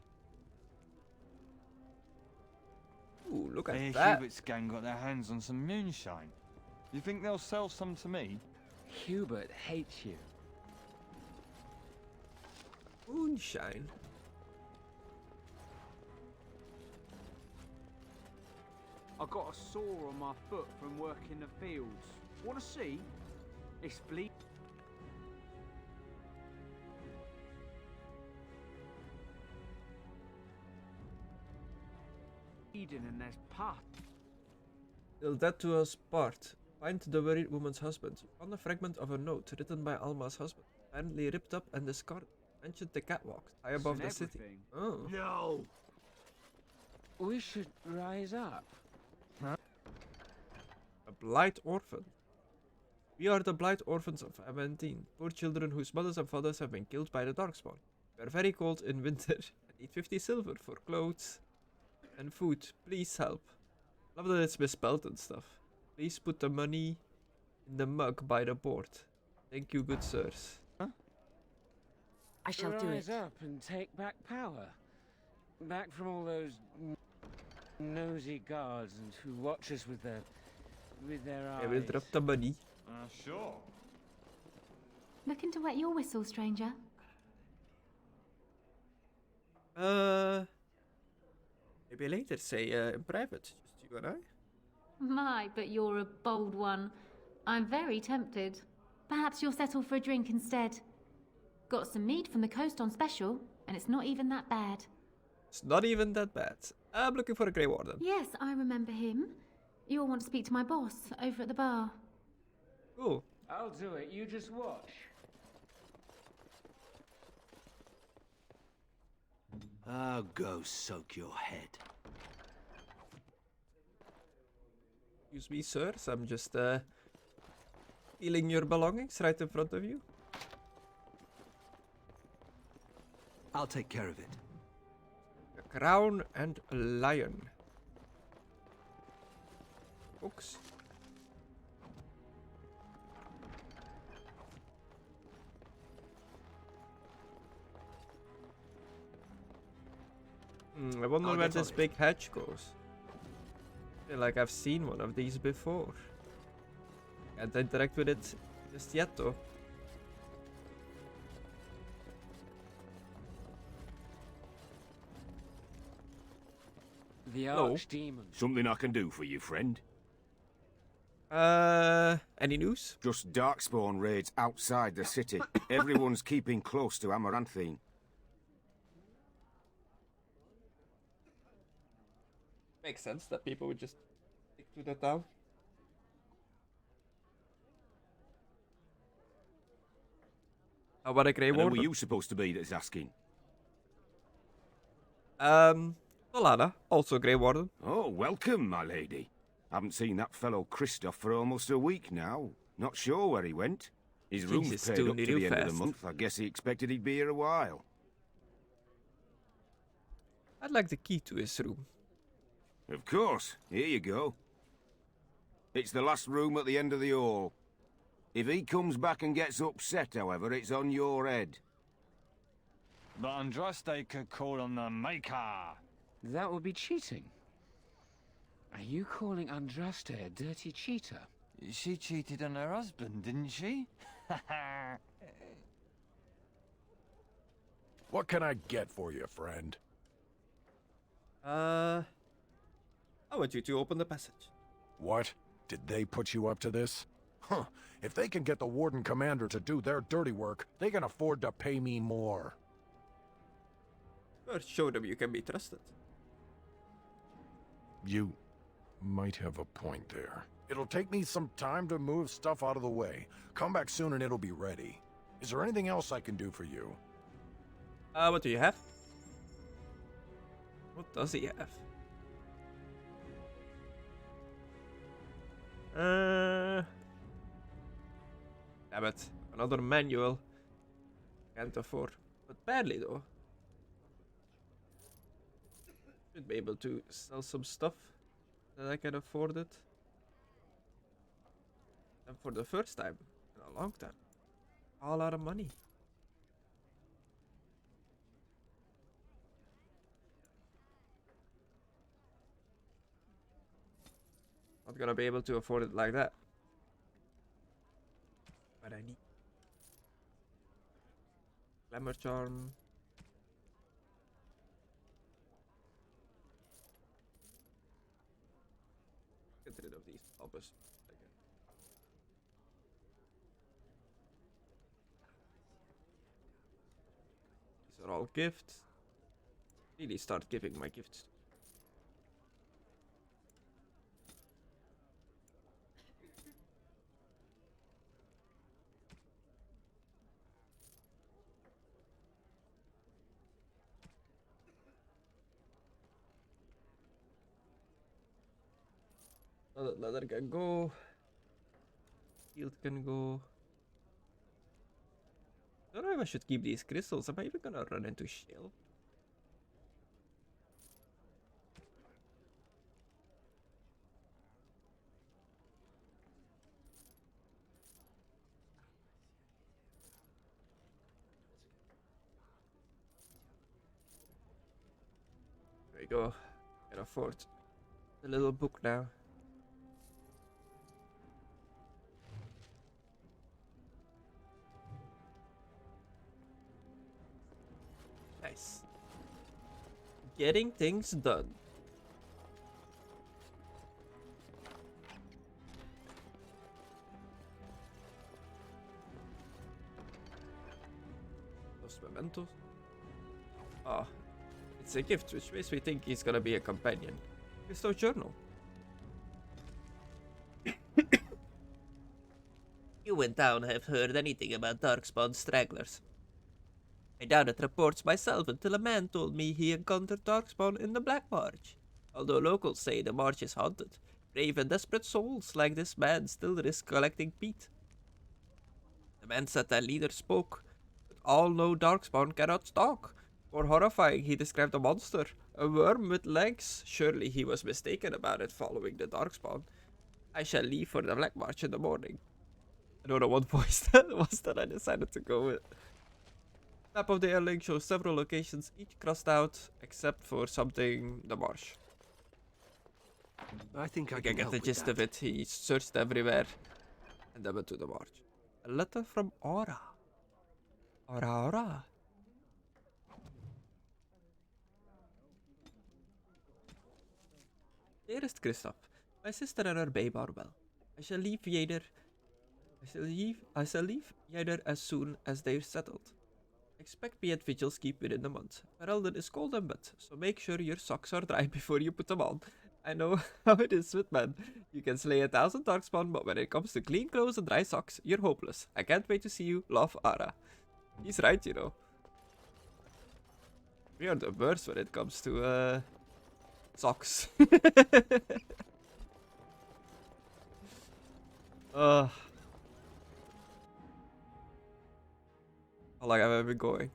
look I at hear that. Hubert's gang got their hands on some moonshine. You think they'll sell some to me? Hubert hates you. Moonshine. I got a sore on my foot from working the fields. Want to see? It's bleeding and there's path. Till death to us part. Find the worried woman's husband. On a fragment of a note written by Alma's husband. Apparently ripped up and discarded. Mentioned the catwalk high above the city. Oh. No! We should rise up. A blight orphan. We are the blight orphans of Aventine, poor children whose mothers and fathers have been killed by the Darkspawn. We are very cold in winter and need 50 silver for clothes and food. Please help. Love that it's misspelled and stuff. Please put the money in the mug by the board. Thank you, good sirs. I shall do Rise it. up and take back power. Back from all those nosy guards and who watch us with their eyes. I will drop the money. Sure. Looking to wet your whistle, stranger? Maybe later, say in private, just you and I. My, but you're a bold one. I'm very tempted. Perhaps you'll settle for a drink instead. Got some mead from the coast on special, and it's not even that bad. It's not even that bad. I'm looking for a Grey Warden. Yes, I remember him. You'll want to speak to my boss over at the bar. Cool. I'll do it, you just watch. Oh, go soak your head. Excuse me, sirs. I'm just stealing your belongings right in front of you. I'll take care of it. A crown and a lion. Books. I wonder where this big hatch goes. I feel like I've seen one of these before. Can't interact with it just yet though. The Hello. archdemon. Something I can do for you, friend? Any news? Just Darkspawn raids outside the city. Everyone's keeping close to Amaranthine. Makes sense that people would just stick to the town. How about a Grey And who Warden? were you supposed to be that's asking? Solana, also Grey Warden. Oh, welcome, my lady. Haven't seen that fellow Christoph for almost a week now. Not sure where he went. His room's Jesus, paid doing up to it the real end of fast. the month. I guess he expected he'd be here a while. I'd like the key to his room. Of course. Here you go. It's the last room at the end of the hall. If he comes back and gets upset, however, it's on your head. But Andraste could call on the Maker. That would be cheating. Are you calling Andraste a dirty cheater? She cheated on her husband, didn't she? What can I get for you, friend? I want you to open the passage. What? Did they put you up to this? Huh. If they can get the Warden Commander to do their dirty work, they can afford to pay me more. First, show them you can be trusted. You might have a point there. It'll take me some time to move stuff out of the way. Come back soon and it'll be ready. Is there anything else I can do for you? What do you have? What does he have? Damn it. Another manual. Can't afford. But badly though. Should be able to sell some stuff that I can afford it. And for the first time in a long time. All out of money. Not gonna be able to afford it like that. But I need Glamour Charm. Get rid of these bulbous. These are all gifts. Really start giving my gifts. Leather can go. Shield can go. I don't know if I should keep these crystals. Am I even gonna run into shale? There we go. Can afford the little book now. Nice. Getting things done. Those mementos. Ah, it's a gift, which makes me think he's gonna be a companion. Crystal journal. You in town have heard anything about Darkspawn stragglers? I doubted reports myself until a man told me he encountered Darkspawn in the Black March. Although locals say the march is haunted, brave and desperate souls like this man still risk collecting peat. The man said their leader spoke, but all know Darkspawn cannot stalk. More horrifying, he described a monster, a worm with legs. Surely he was mistaken about it following the Darkspawn. I shall leave for the Black March in the morning. I don't know what voice that was that I decided to go with. Map of the airlink shows several locations, each crossed out, except for something the marsh. I think I can get the gist of it. He searched everywhere and then went to the marsh. A letter from Aura. Aura. Dearest Kristoff, my sister and her babe are well. I shall leave Yeder as soon as they're settled. Expect me at Vigil's Keep within a month. Ferelden is cold and wet, so make sure your socks are dry before you put them on. I know how it is with men. You can slay 1,000 Darkspawn, but when it comes to clean clothes and dry socks, you're hopeless. I can't wait to see you. Love, Ara. He's right, you know. We are the worst when it comes to, socks. How long have I been going?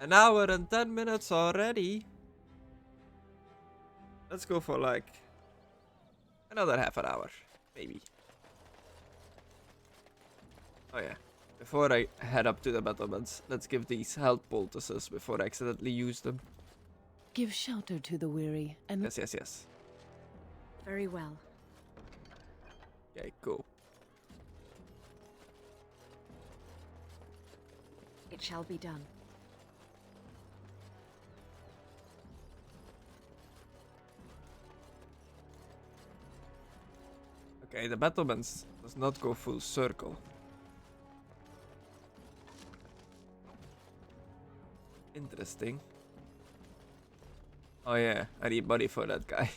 An hour and 10 minutes already. Let's go for like another half an hour, maybe. Oh yeah. Before I head up to the battlements, let's give these health poultices before I accidentally use them. Give shelter to the weary and... Yes. Very well. Okay, cool. It shall be done. Okay, the battlements does not go full circle. Interesting. Oh yeah, I need money for that guy.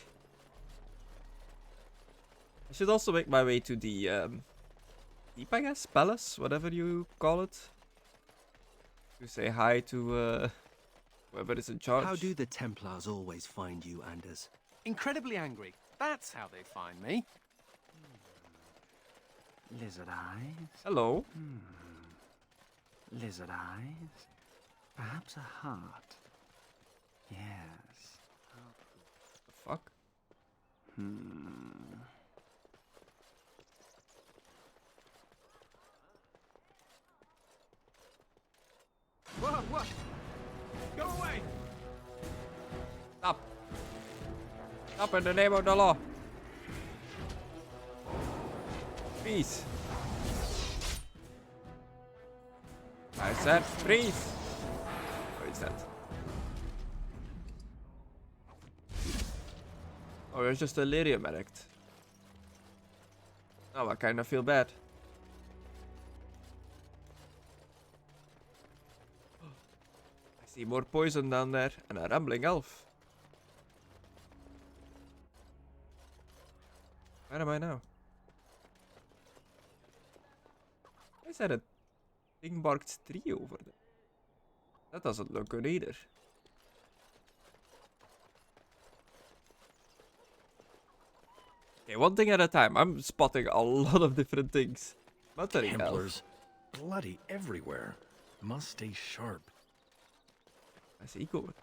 I should also make my way to the Deep, I guess? Palace? Whatever you call it. To say hi to whoever is in charge. How do the Templars always find you, Anders? Incredibly angry. That's how they find me. Lizard eyes? Hello? Lizard eyes? Perhaps a heart? Yes. The fuck? What? Go away! Stop! Stop in the name of the law! Freeze. I said freeze. What is that? Oh, it's just a lyrium addict. Now I kind of feel bad. I see more poison down there and a rambling elf. Where am I now? Is that a big-barked tree over there? That doesn't look good either. Okay, one thing at a time. I'm spotting a lot of different things. Muttering Templars, bloody everywhere. Must stay sharp. I see going.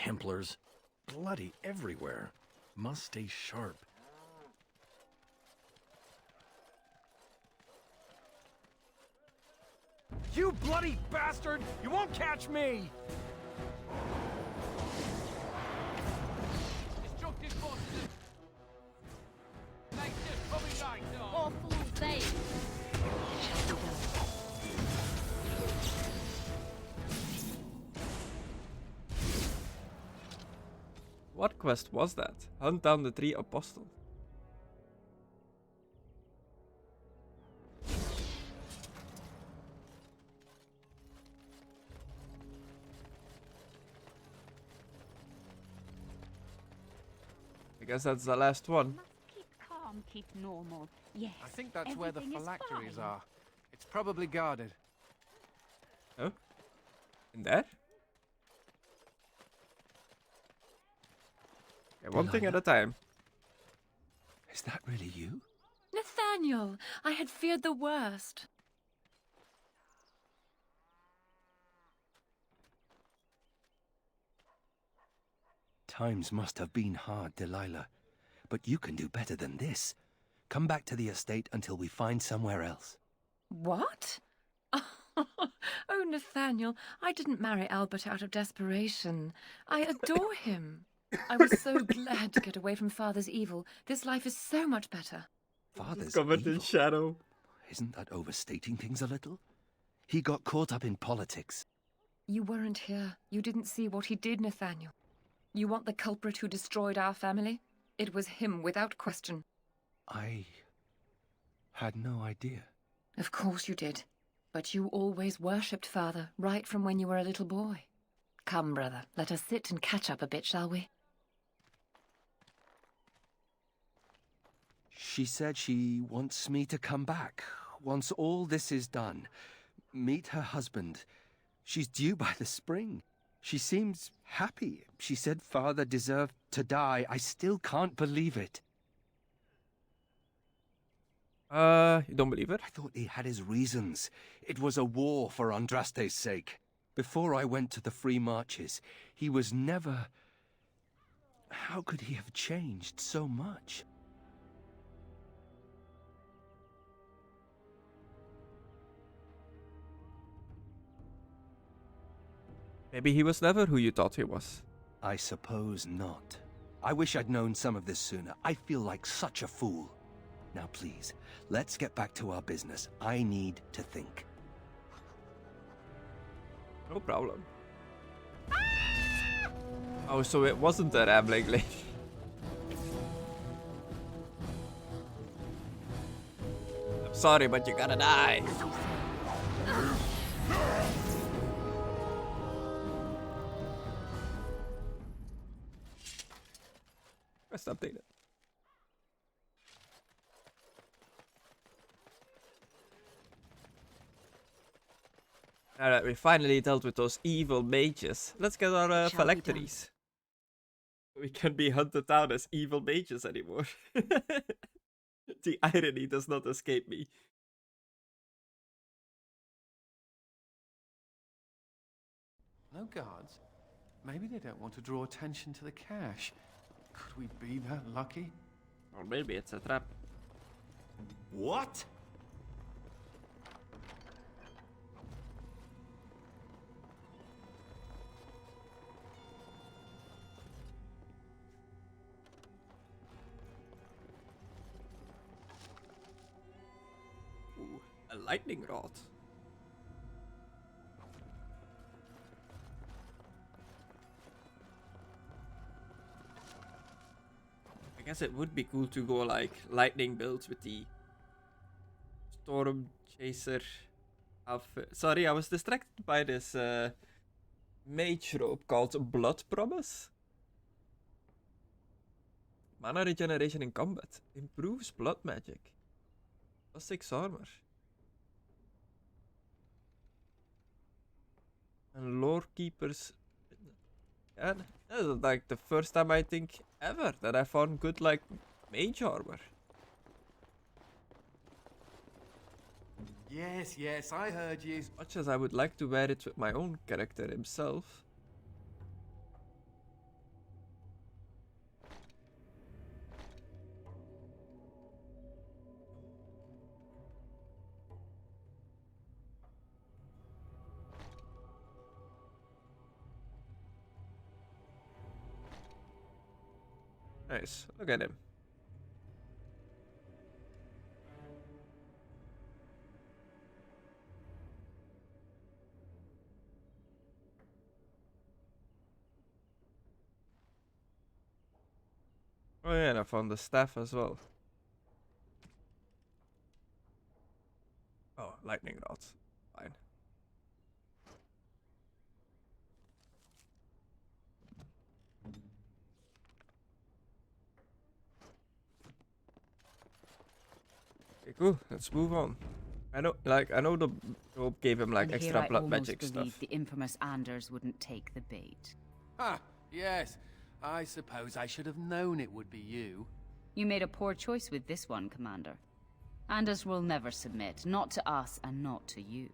Templars, bloody everywhere. Must stay sharp. You bloody bastard! You won't catch me! All fools they. What quest was that? Hunt down the 3 apostles. I guess that's the last one. Keep calm, keep normal. Yes. I think that's where the everything is phylacteries fine. are. It's probably guarded. Oh? In there? Okay, one thing at a time. Is that really you? Nathaniel, I had feared the worst. Times must have been hard, Delilah. But you can do better than this. Come back to the estate until we find somewhere else. What? Oh, Nathaniel, I didn't marry Albert out of desperation. I adore him. I was so glad to get away from Father's evil. This life is so much better. Father's covered in evil? shadow. Isn't that overstating things a little? He got caught up in politics. You weren't here. You didn't see what he did, Nathaniel. You want the culprit who destroyed our family? It was him, without question. I had no idea. Of course you did. But you always worshipped Father, right from when you were a little boy. Come, brother, let us sit and catch up a bit, shall we? She said she wants me to come back once all this is done. Meet her husband. She's due by the spring. She seems happy. She said Father deserved to die. I still can't believe it. You don't believe it? I thought he had his reasons. It was a war for Andraste's sake. Before I went to the Free Marches, he was never... How could he have changed so much? Maybe he was never who you thought he was. I suppose not. I wish I'd known some of this sooner. I feel like such a fool. Now please, let's get back to our business. I need to think. No problem. Oh, so it wasn't a rambling lady. I'm sorry, but you gotta die. Quest updated. Now that we finally dealt with those evil mages, let's get our phylacteries. We can't be hunted down as evil mages anymore. The irony does not escape me. No guards? Maybe they don't want to draw attention to the cache. Could we be that lucky? Or maybe it's a trap. What? lightning rod. I guess it would be cool to go like lightning builds with the storm chaser outfit. Sorry, I was distracted by this mage robe called Blood Promise. Mana regeneration in combat. Improves blood magic. Plus 6 armor. And lore keepers. Yeah, that's like the first time I think ever that I found good like mage armor. Yes, yes, I heard you. As much as I would like to wear it with my own character himself. Nice, look at him. Oh yeah, and I found the staff as well. Oh, lightning rods. Fine. Okay, cool. Let's move on. I know the rope gave him like And extra here blood I magic almost believed stuff. the infamous Anders wouldn't take the bait. Ah, yes. I suppose I should have known it would be you. You made a poor choice with this one, Commander. Anders will never submit, not to us and not to you.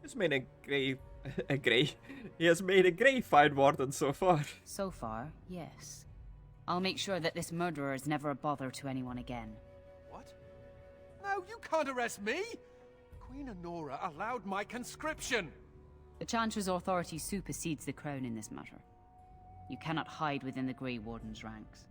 He's made He has made a grey fine warden so far. So far, yes. I'll make sure that this murderer is never a bother to anyone again. What? No, you can't arrest me! Queen Honora allowed my conscription! The Chancellor's authority supersedes the Crown in this matter. You cannot hide within the Grey Warden's ranks.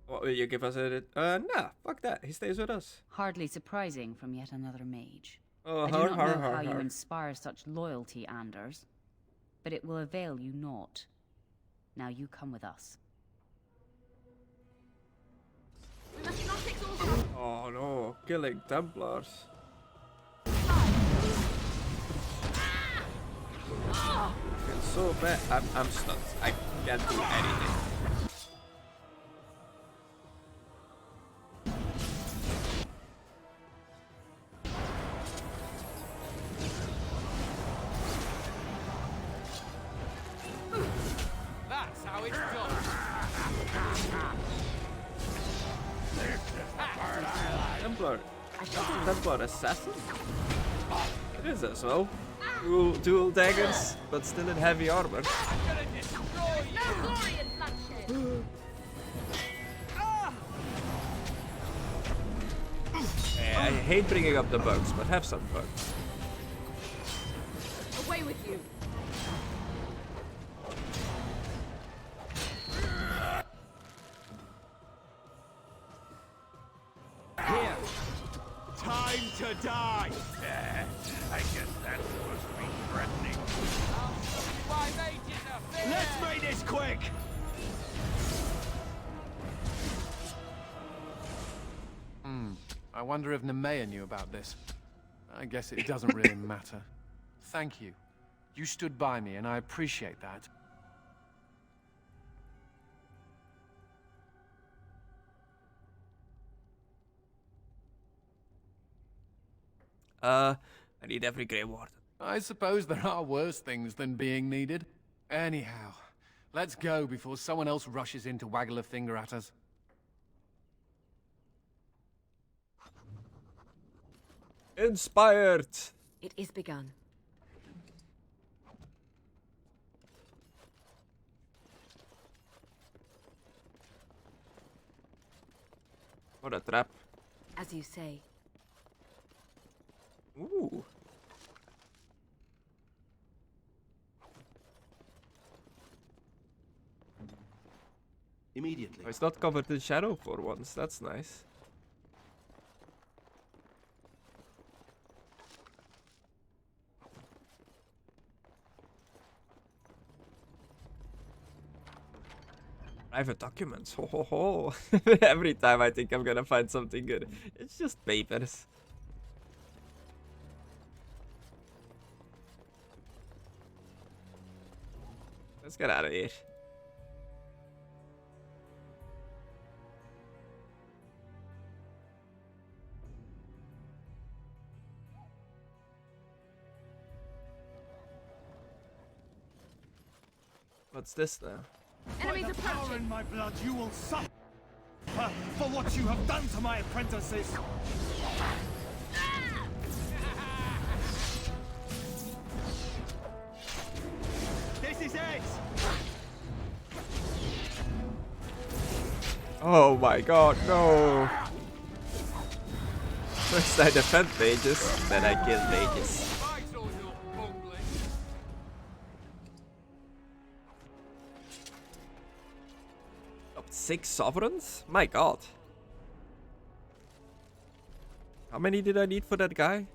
What will you give us nah, fuck that. He stays with us. Hardly surprising from yet another mage. Oh, I do not know how you inspire such loyalty, Anders, but it will avail you naught. Now you come with us. We must not exhaust. Oh no, killing Templars. I feel so bad. I'm stunned. I can't do anything. That's how it's done! Templar assassin? It is as well. Dual daggers, but still in heavy armor. I hate bringing up the bugs, but have some fun. Away with you. Here. Time to die. I guess that's supposed to be threatening. Let's make this quick. I wonder if Nemea knew about this. I guess it doesn't really matter. Thank you. You stood by me, and I appreciate that. I need every Grey Warden. I suppose there are worse things than being needed. Anyhow, let's go before someone else rushes in to waggle a finger at us. Inspired! It is begun. What a trap. As you say. Ooh. Immediately. Oh, it's not covered in shadow for once. That's nice. Private documents. Ho ho ho. Every time I think I'm gonna find something good, it's just papers. Let's get out of here. What's this now? Enemies By the power approaching! in my blood, you will suffer for what you have done to my apprentices. This is it. Oh my god, no! First I defend mages, then I kill mages. Up 6 sovereigns? My god. How many did I need for that guy?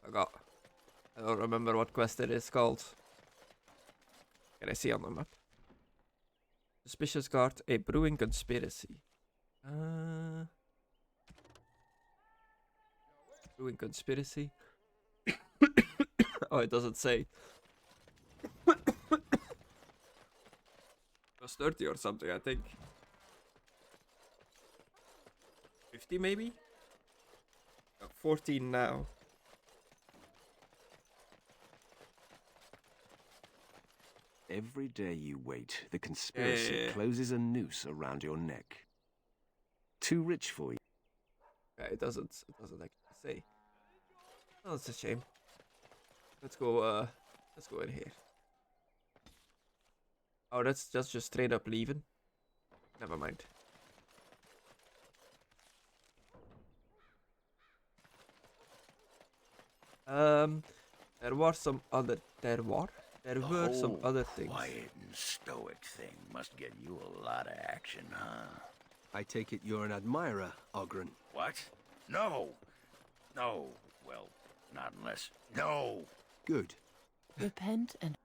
Forgot. I don't remember what quest it is called. Can I see on the map? Suspicious guard, a brewing conspiracy. Brewing conspiracy. Oh, it doesn't say. It was 30 or something, I think. 50 maybe? 14 now. Every day you wait, the conspiracy closes a noose around your neck. Too rich for you. Yeah, it doesn't actually say. Oh, it's a shame. Let's go in here. Oh, that's just straight up leaving. Never mind. There were some other things. Quiet and stoic thing must get you a lot of action, huh? I take it you're an admirer, Ogren. What? No. No. Well, not unless... No! Good. Repent and...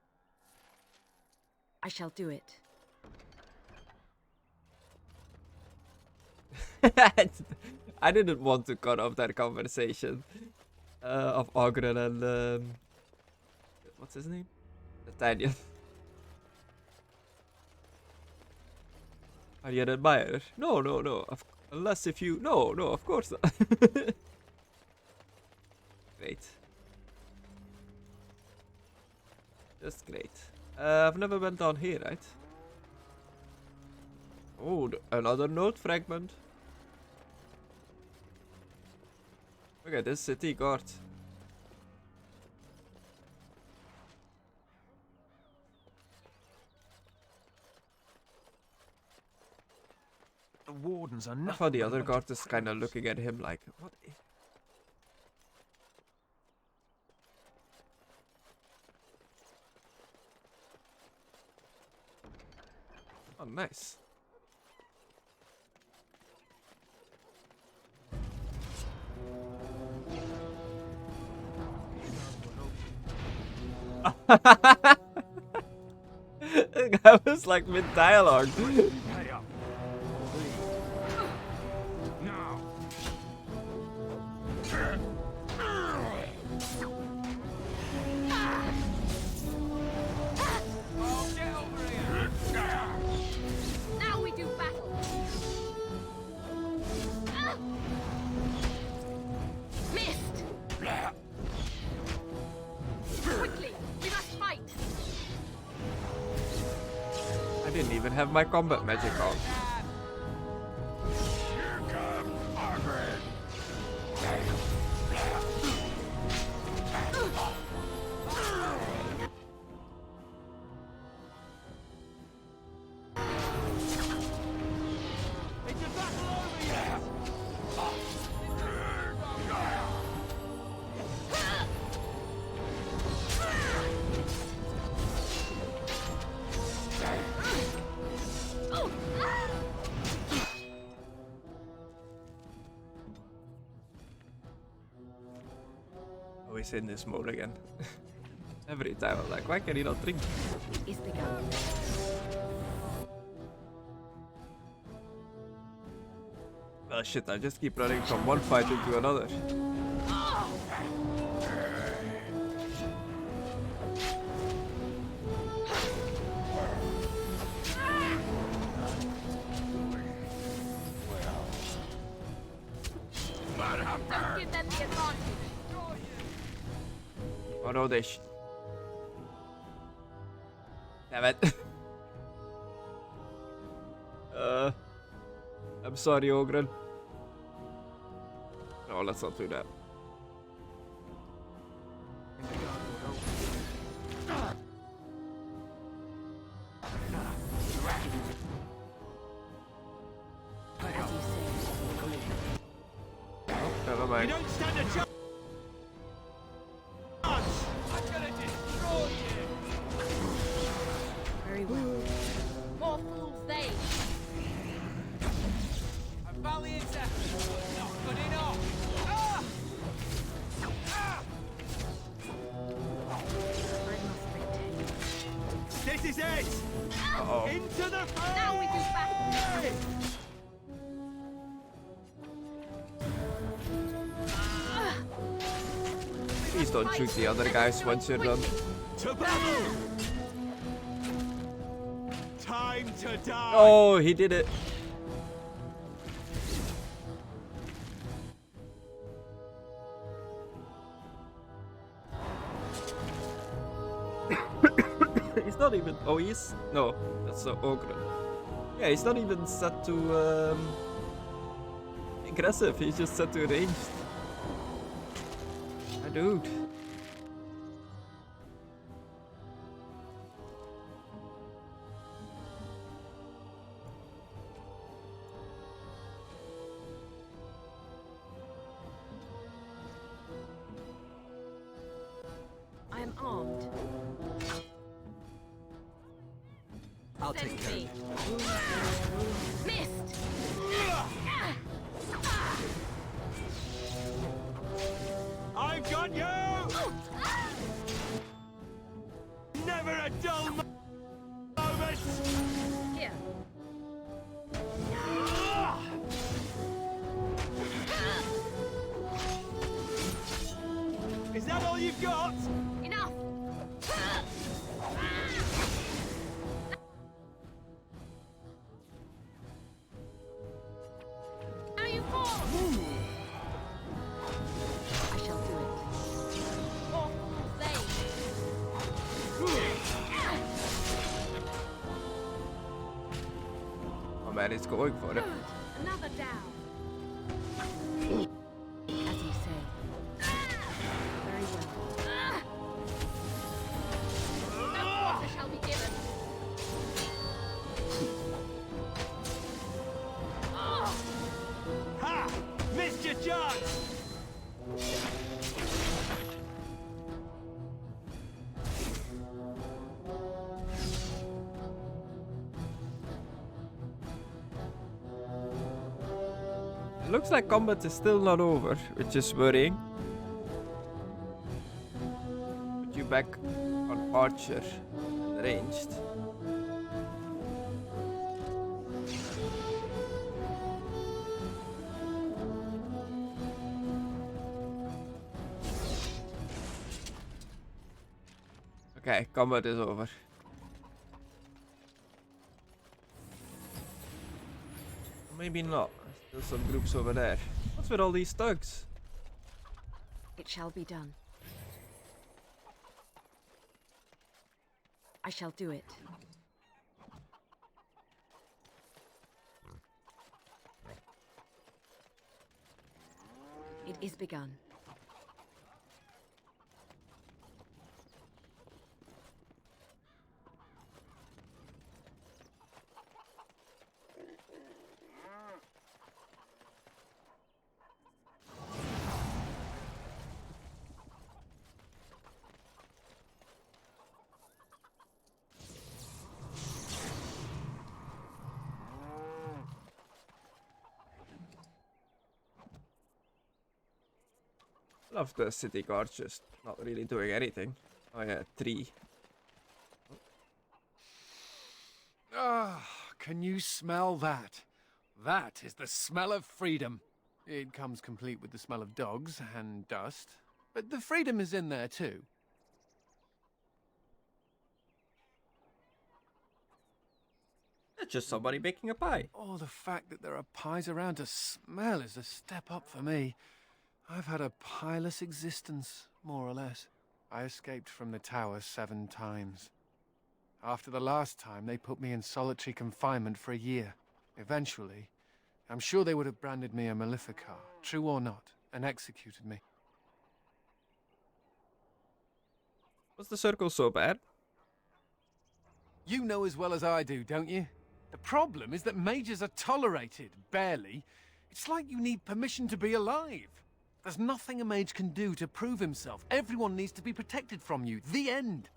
I shall do it. I didn't want to cut off that conversation of Ogren and what's his name? Nathaniel. Are you an admirer? No. Unless if you... No, of course not. Great. Just great. I've never been down here, right? Oh, another note fragment. Look at this city guard. The wardens are I nothing. thought the other guard is kind of looking at him like, what? Oh, nice. That was like mid-dialogue. Now we do battle. Missed. Quickly, we must fight. I didn't even have my combat magic on. They just Oh, he's in this mode again. Every time I'm like, why can he not drink? Is begun. Oh shit, I just keep running from one fight into another. Don't give them the advantage. Oh no, damn it. I'm sorry, Ogren. No, let's not do that. Oh, never mind. You don't stand a chance! I'm gonna destroy you! Very well. More fools they. A valiant effort, but not good enough! Ah! Ah! This is it! Uh-oh. Into the fray! Now we do battle. Please don't shoot the other guys once you're done. To battle! Time to die! Oh, he did it. He's not even. Oh, he's. No, that's the Ogre. Yeah, he's not even set to aggressive. He's just set to ranged. My dude. I am armed. I'll take care of it. Missed! I've got you! Never a dull moment! Here. Is that all you've got? Enough! Now you fall! I shall do it. More fools they. Oh man, he's going for it. Good. Another down. As you say. Very well. No quarter shall be given. Ha! Missed your chance! It looks like combat is still not over, which is worrying. Put you back on Archer and ranged. Okay, combat is over. Maybe not. Still some groups over there. What's with all these thugs? It shall be done. I shall do it. It is begun. Love the city guard just not really doing anything. Oh yeah, tree. Ah, can you smell that? That is the smell of freedom. It comes complete with the smell of dogs and dust, but the freedom is in there too. It's just somebody baking a pie. Oh, the fact that there are pies around to smell is a step up for me. I've had a pieless existence, more or less. I escaped from the tower 7 times. After the last time, they put me in solitary confinement for a year. Eventually, I'm sure they would have branded me a Maleficar, true or not, and executed me. Was the circle so bad? You know as well as I do, don't you? The problem is that mages are tolerated, barely. It's like you need permission to be alive. There's nothing a mage can do to prove himself. Everyone needs to be protected from you. The end.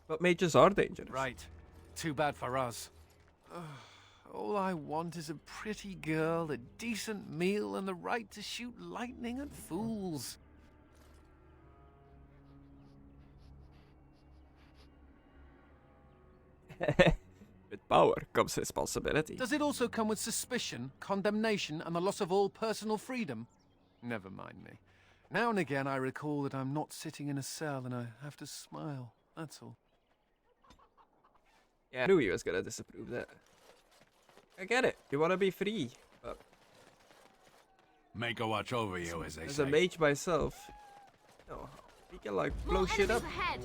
But mages are dangerous. Right. Too bad for us. All I want is a pretty girl, a decent meal, and the right to shoot lightning at fools. With power comes responsibility. Does it also come with suspicion, condemnation, and the loss of all personal freedom? Never mind me. Now and again I recall that I'm not sitting in a cell and I have to smile, that's all. Yeah, I knew he was gonna disapprove that. I get it. You wanna be free, but Make a watch over you, as they as say. a mage myself, no, we can like blow shit up. Ahead.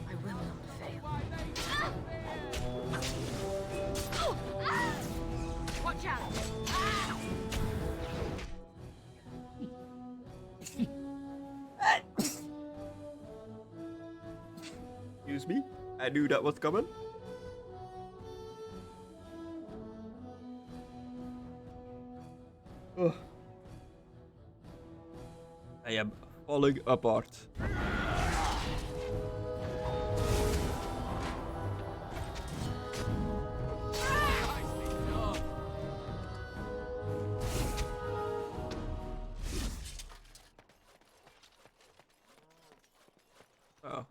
I will not fail. Watch out. Excuse me? I knew that was coming. Ugh. I am falling apart. Oh.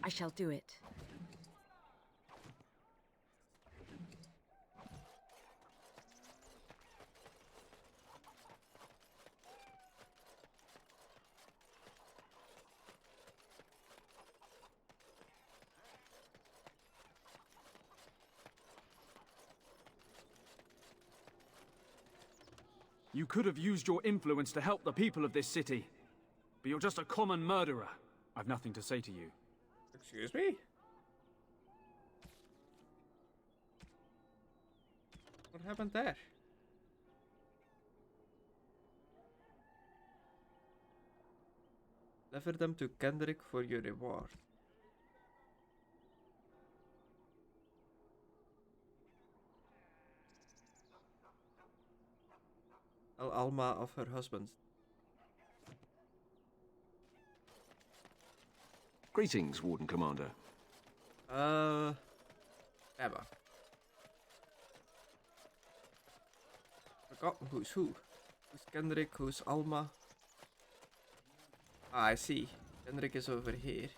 I shall do it. You could have used your influence to help the people of this city. But you're just a common murderer. I've nothing to say to you. Excuse me? What happened there? Deliver them to Kendrick for your reward. Tell Alma of her husband. Greetings, Warden Commander. Emma. Forgotten who's who. Who's Kendrick, who's Alma? Ah, I see. Kendrick is over here.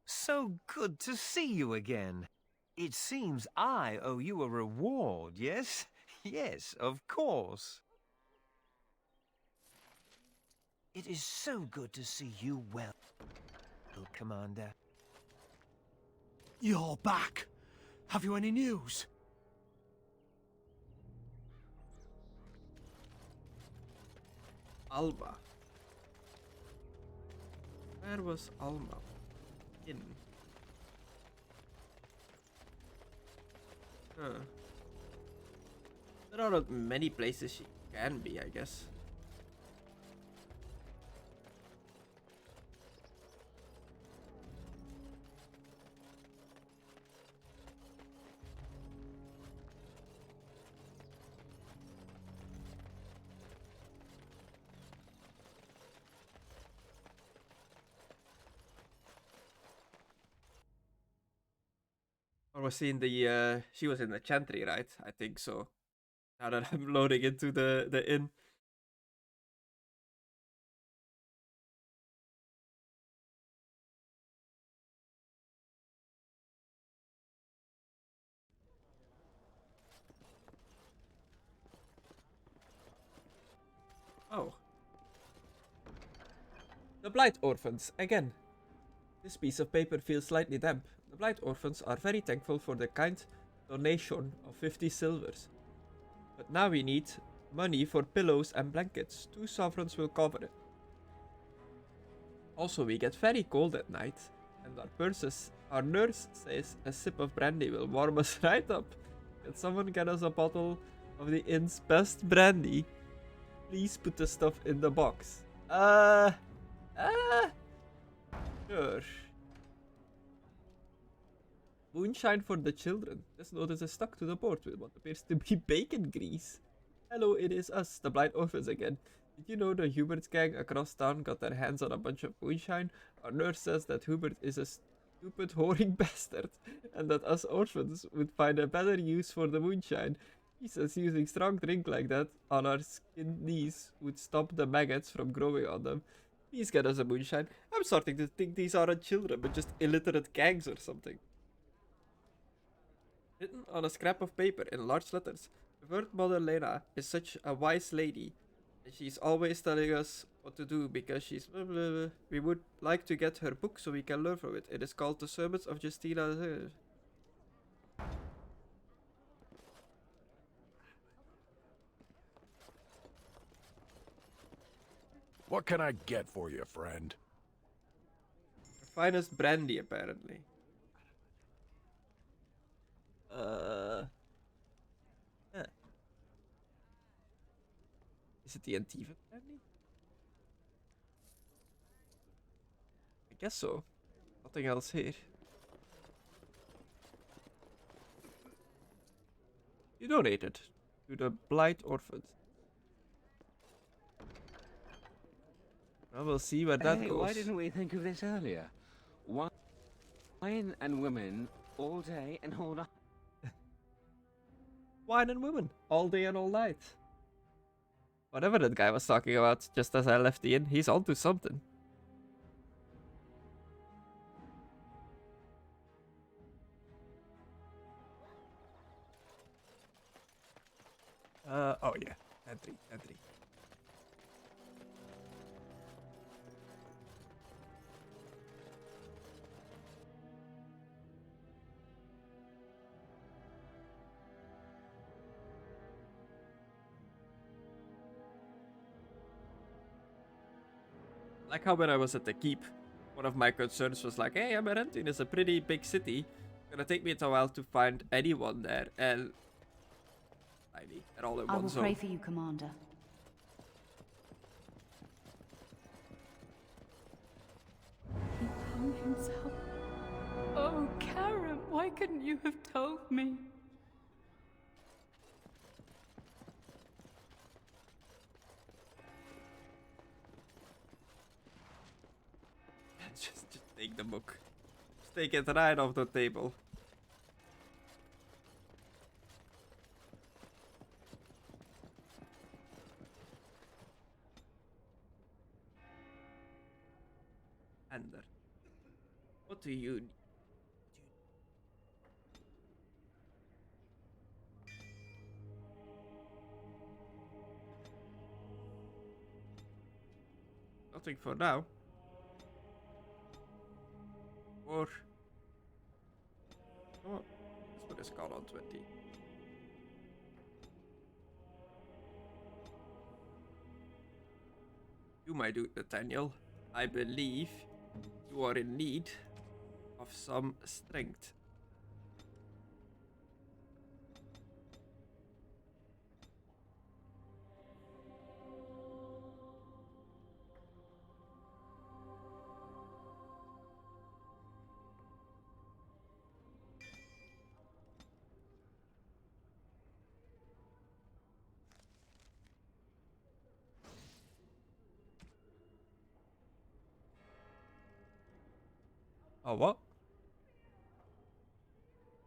So good to see you again. It seems I owe you a reward, yes? Yes, of course. It is so good to see you well, Commander. You're back. Have you any news? Alma. Where was Alma? In. Huh. There are not many places she can be, I guess. was she in the, she was in the Chantry, right? I think so. Now that I'm loading into the inn. Oh. The Blight Orphans, again. This piece of paper feels slightly damp. The Blight Orphans are very thankful for the kind donation of 50 silvers. But now we need money for pillows and blankets. 2 sovereigns will cover it. Also, we get very cold at night, and our nurse says a sip of brandy will warm us right up. Can someone get us a bottle of the inn's best brandy? Please put the stuff in the box. Sure. Moonshine for the children. This notice is stuck to the board with what appears to be bacon grease. Hello, it is us, the Blight Orphans again. Did you know the Hubert gang across town got their hands on a bunch of moonshine? Our nurse says that Hubert is a stupid whoring bastard, and that us orphans would find a better use for the moonshine. He says using strong drink like that on our skinned knees would stop the maggots from growing on them. Please get us a moonshine. I'm starting to think these aren't children, but just illiterate gangs or something. Written on a scrap of paper in large letters. Revered Mother Lena is such a wise lady. And she's always telling us what to do because she's blah, blah, blah. We would like to get her book so we can learn from it. It is called The Sermons of Justina. What can I get for you, friend? The finest brandy, apparently. Is it the Antifa brandy? I guess so. Nothing else here. You donated to the Blight Orphans. Well, we'll see where that goes. Why didn't we think of this earlier? Wine and women all day and all night. Wine and women all day and all night. Whatever that guy was talking about just as I left the inn, he's onto something. Oh yeah, entry. Like how when I was at the keep, one of my concerns was like, hey, Amaranthine is a pretty big city. It's gonna take me a while to find anyone there, and they're all in I one will zone. pray for you, Commander. He hung himself. Oh, Karen, why couldn't you have told me? just take the book. Just take it right off the table. Ander, what do you need? Nothing for now. Or oh, let's put a scar on 20. You, my dude Nathaniel, I believe you are in need of some strength. Oh, what?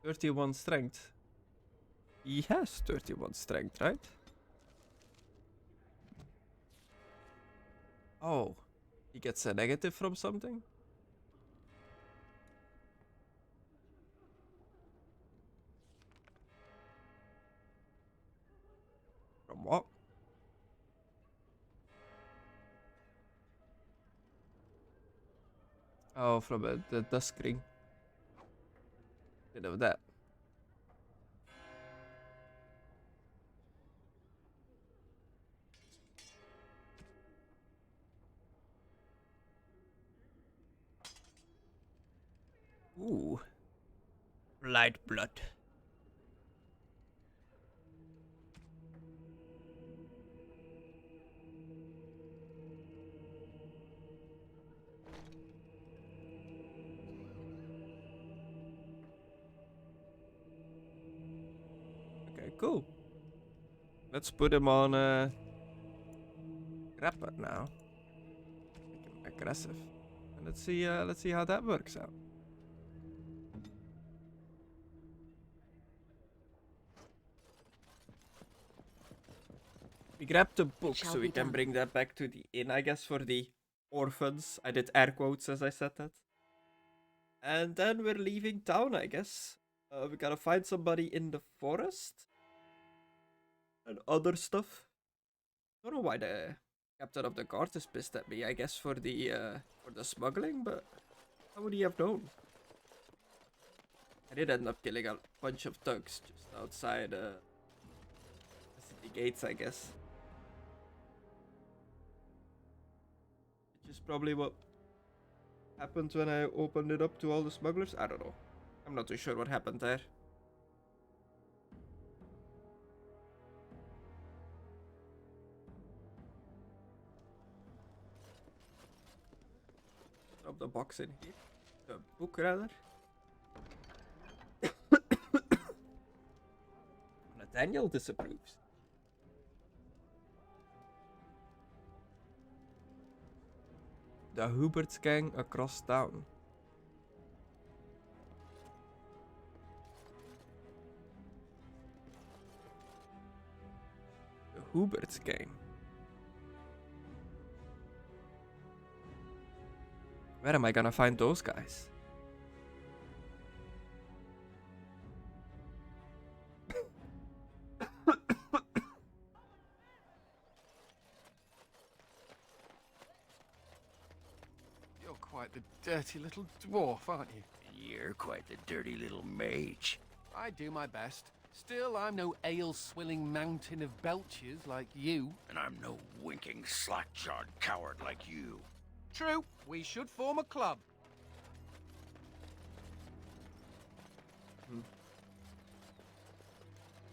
31 strength. He has 31 strength, right? Oh, he gets a negative from something? From what? Oh, from the dusk ring. Bit of that. Ooh. Light blood. Okay, cool. Let's put him on grapper now. Make him aggressive. And let's see how that works out. We grabbed the book so we can bring that back to the inn, I guess, for the orphans. I did air quotes as I said that. And then we're leaving town, I guess. We gotta find somebody in the forest. And other stuff. Don't know why the captain of the guard is pissed at me, I guess for the smuggling, but how would he have known? I did end up killing a bunch of thugs just outside the city gates, I guess. Which is probably what happened when I opened it up to all the smugglers. I don't know. I'm not too sure what happened there. Drop the box in here. The book, rather. Nathaniel disapproves. The Hubert's gang across town. The Hubert's gang. Where am I gonna find those guys? You're quite the dirty little dwarf, aren't you? You're quite the dirty little mage. I do my best. Still, I'm no ale-swilling mountain of belches like you. And I'm no winking, slack-jawed coward like you. True, we should form a club.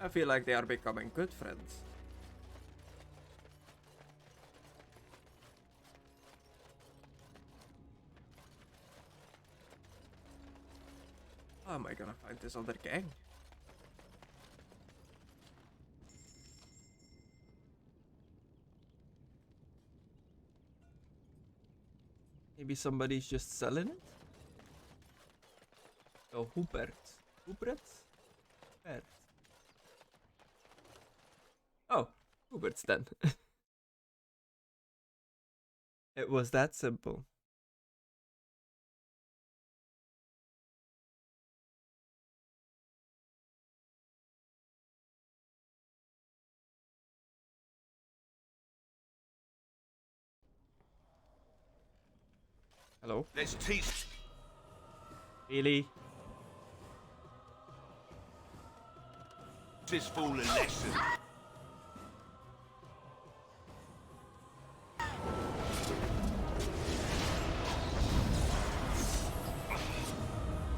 I feel like they are becoming good friends. How am I gonna find this other gang? Maybe somebody's just selling it? Oh, Hubert. Hubert? Hubert. Oh, Hubert's then. It was that simple. Hello? Let's teach. Really? This fool a lesson.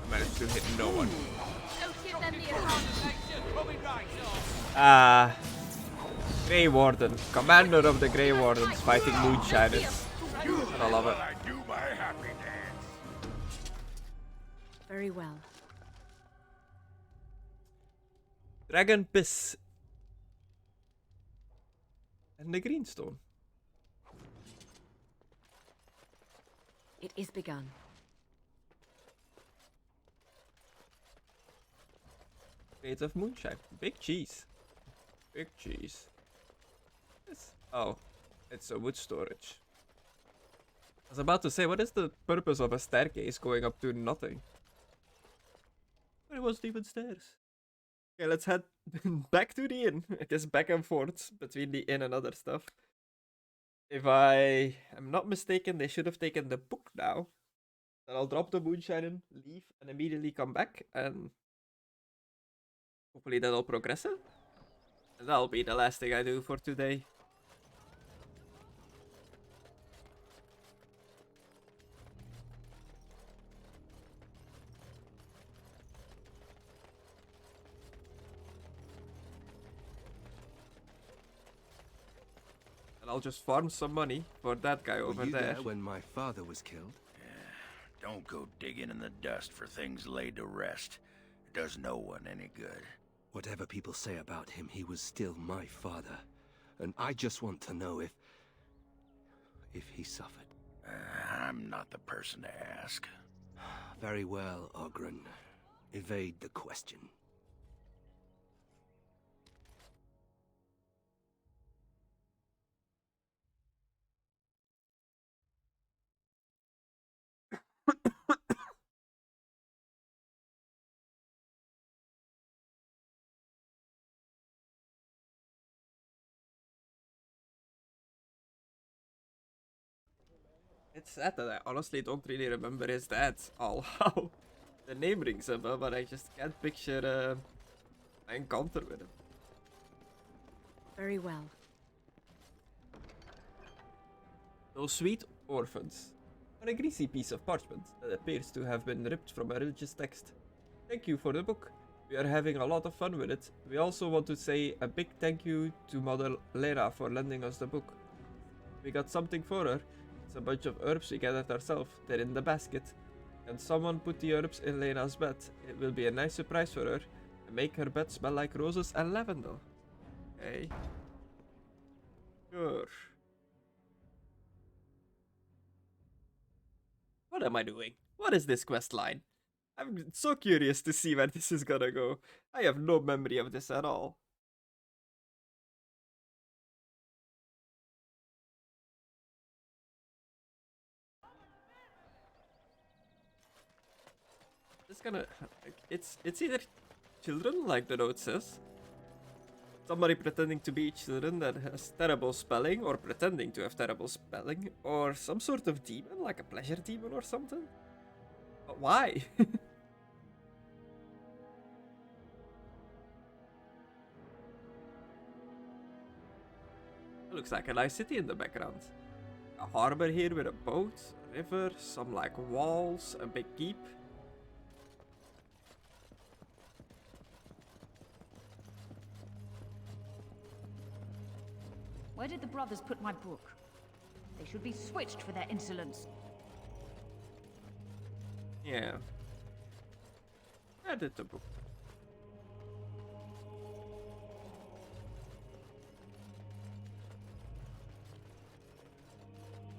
Managed to hit no one. Don't give them the advantage. Grey Warden. Commander of the Grey Wardens fighting Moonshiners. I love it. Very well. Dragon Piss. And the Greenstone. It is begun. Crates of moonshine. Big cheese. Big cheese. Yes. Oh, it's a wood storage. I was about to say, what is the purpose of a staircase going up to nothing? But it wasn't even stairs. Okay, let's head back to the inn. I guess back and forth between the inn and other stuff. If I am not mistaken, they should have taken the book now. Then I'll drop the moonshine in, leave, and immediately come back, and hopefully that'll progress it. And that'll be the last thing I do for today. And I'll just farm some money for that guy over Were you there. there when my father was killed? Don't go digging in the dust for things laid to rest. It does no one any good. Whatever people say about him, he was still my father. And I just want to know if he suffered. I'm not the person to ask. Very well, Ogren. Evade the question. It's sad that I honestly don't really remember his dad. All how the name rings a bell, but I just can't picture my encounter with him. Very well. Those sweet orphans. On a greasy piece of parchment that appears to have been ripped from a religious text. Thank you for the book. We are having a lot of fun with it. We also want to say a big thank you to Mother Lena for lending us the book. We got something for her. It's a bunch of herbs we gathered ourselves. They're in the basket. Can someone put the herbs in Lena's bed? It will be a nice surprise for her. And make her bed smell like roses and lavender. Okay. Sure. What am I doing? What is this quest line? I'm so curious to see where this is gonna go. I have no memory of this at all. It's gonna... It's either children, like the note says. Somebody pretending to be children that has terrible spelling, or pretending to have terrible spelling, or some sort of demon, like a pleasure demon or something. But why? Looks like a nice city in the background. A harbor here with a boat, a river, some like walls, a big keep. Where did the brothers put my book? They should be switched for their insolence. Yeah. Where did the book?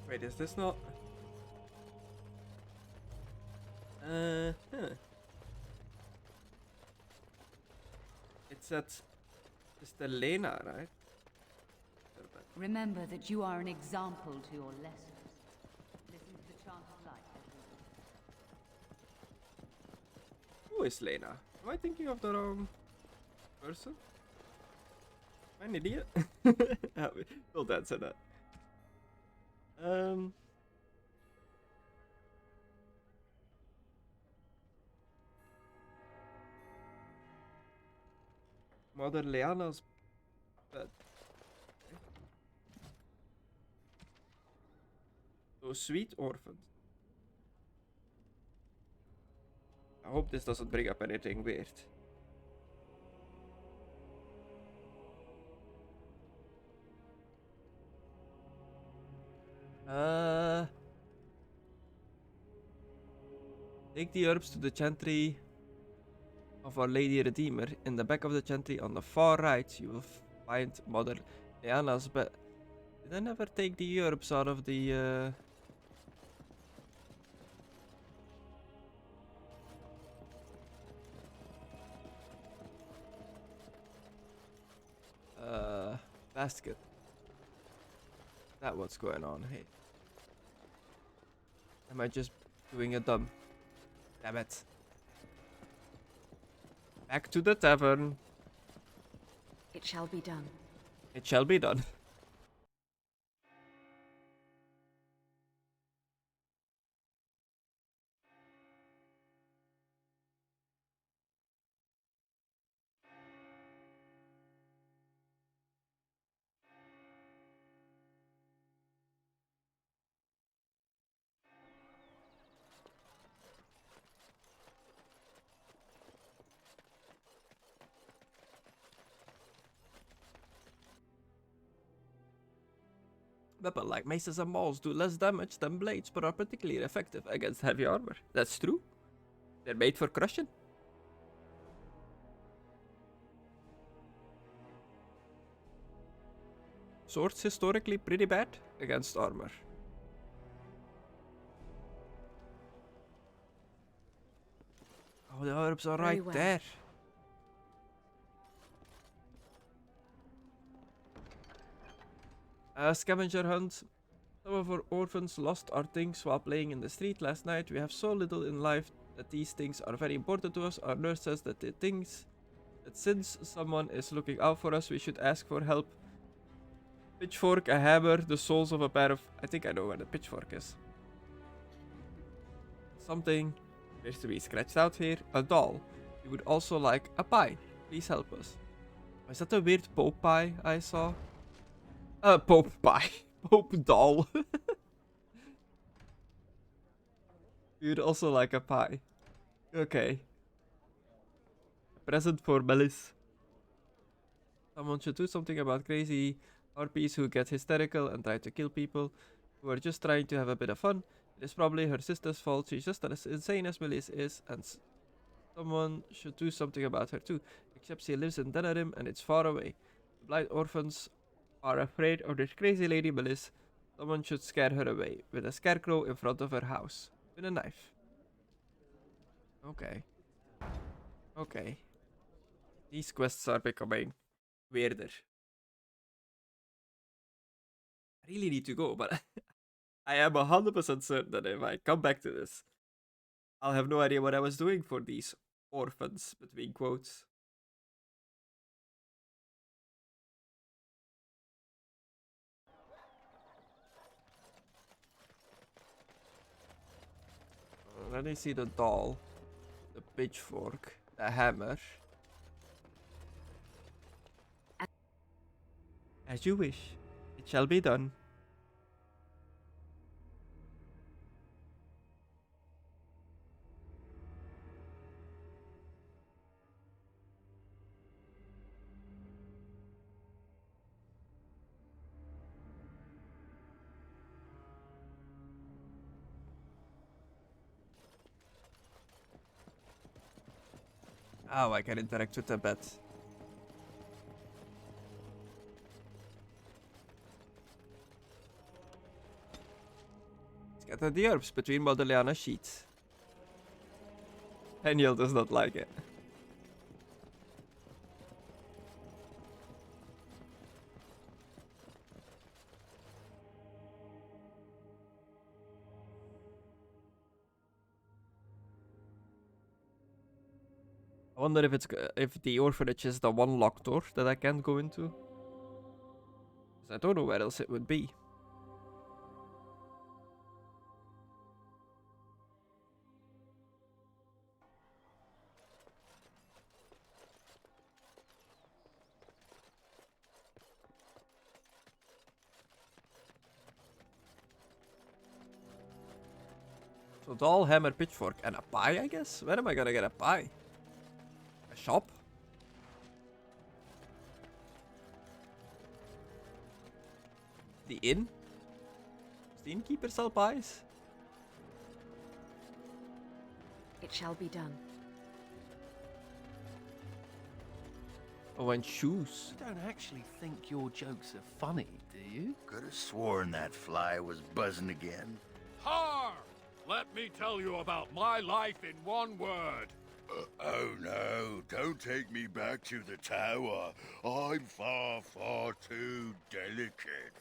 Wait, is this not? It's at Mr. Lena, right? Remember that you are an example to your lessons. Listen to the chant of light. Who is Lena? Am I thinking of the wrong person? Am I an idiot? We'll answer that. Mother Leanna's bed. Those sweet orphans. I hope this doesn't bring up anything weird. Take the herbs to the chantry of Our Lady Redeemer. In the back of the chantry on the far right, you will find Mother Leanna's bed. Did I never take the herbs out of the... Basket. That what's going on? Hey. Am I just doing a dumb? Damn it. Back to the tavern. It shall be done. It shall be done. Weapon like maces and mauls do less damage than blades, but are particularly effective against heavy armor. That's true. They're made for crushing. Swords historically pretty bad against armor. Oh, the herbs are right there. Scavenger hunt. Some of our orphans lost our things while playing in the street last night. We have so little in life that these things are very important to us. Our nurse says that the things that since someone is looking out for us, we should ask for help. Pitchfork, a hammer, the soles of a pair of... I think I know where the pitchfork is. Something appears to be scratched out here. A doll. We would also like a pie. Please help us. Was that a weird Pope pie I saw? Pope pie. Pope doll. We would also like a pie. Okay. A present for Melis. Someone should do something about crazy harpies who get hysterical and try to kill people who are just trying to have a bit of fun. It is probably her sister's fault. She's just as insane as Melis is, and someone should do something about her too. Except she lives in Denerim and it's far away. The blind orphans are afraid of this crazy lady Melis. Someone should scare her away with a scarecrow in front of her house with a knife. Okay. Okay. These quests are becoming weirder. I really need to go, but I am 100% certain that if I come back to this, I'll have no idea what I was doing for these orphans, between quotes. Let me see the doll, the pitchfork, the hammer. As you wish, it shall be done. Oh, I can interact with the bed. Scatter the herbs between Modeliana sheets. Daniel does not like it. I wonder if the orphanage is the one locked door that I can't go into. 'Cause I don't know where else it would be. So doll, hammer, pitchfork, and a pie, I guess? Where am I gonna get a pie? A shop? The inn? Does the innkeeper sell pies? It shall be done. Oh, and shoes. You don't actually think your jokes are funny, do you? Could have sworn that fly was buzzing again. Har! Let me tell you about my life in one word. Oh no, don't take me back to the tower. I'm far, far too delicate.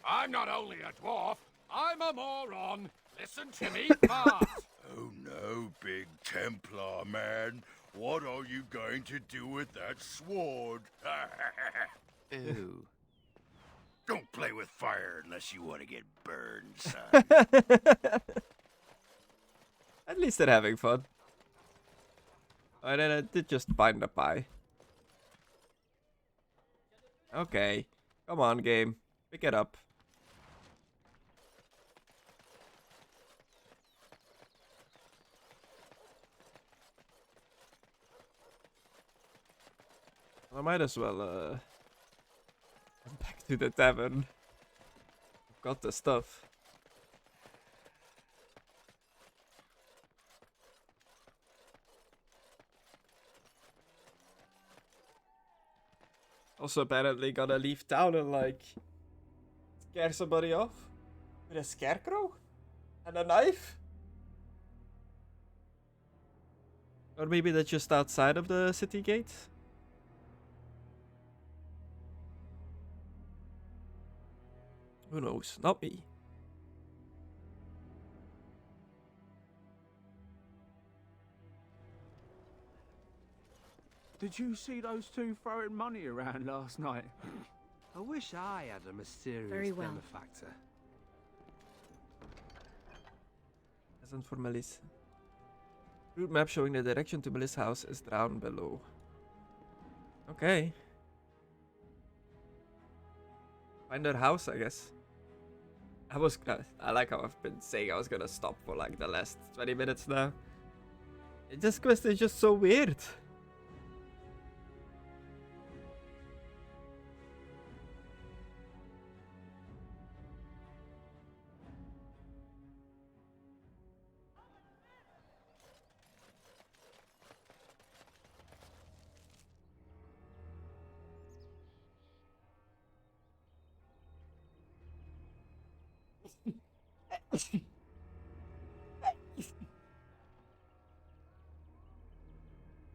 I'm not only a dwarf, I'm a moron. Listen to me fart. Oh no, Big Templar man. What are you going to do with that sword? Ew. Don't play with fire unless you want to get burned, son. At least they're having fun. And then I did just find the pie. Okay. Come on, game. Pick it up. I might as well, come back to the tavern. I've got the stuff. Also apparently gonna leave town and like scare somebody off with a scarecrow and a knife. Or maybe they're just outside of the city gate. Who knows? Not me. Did you see those two throwing money around last night? I wish I had a mysterious Very well. benefactor. Present for Melis. Route map showing the direction to Melis' house is down below. Okay. Find her house, I guess. I like how I've been saying I was gonna stop for like the last 20 minutes now. This quest is just so weird.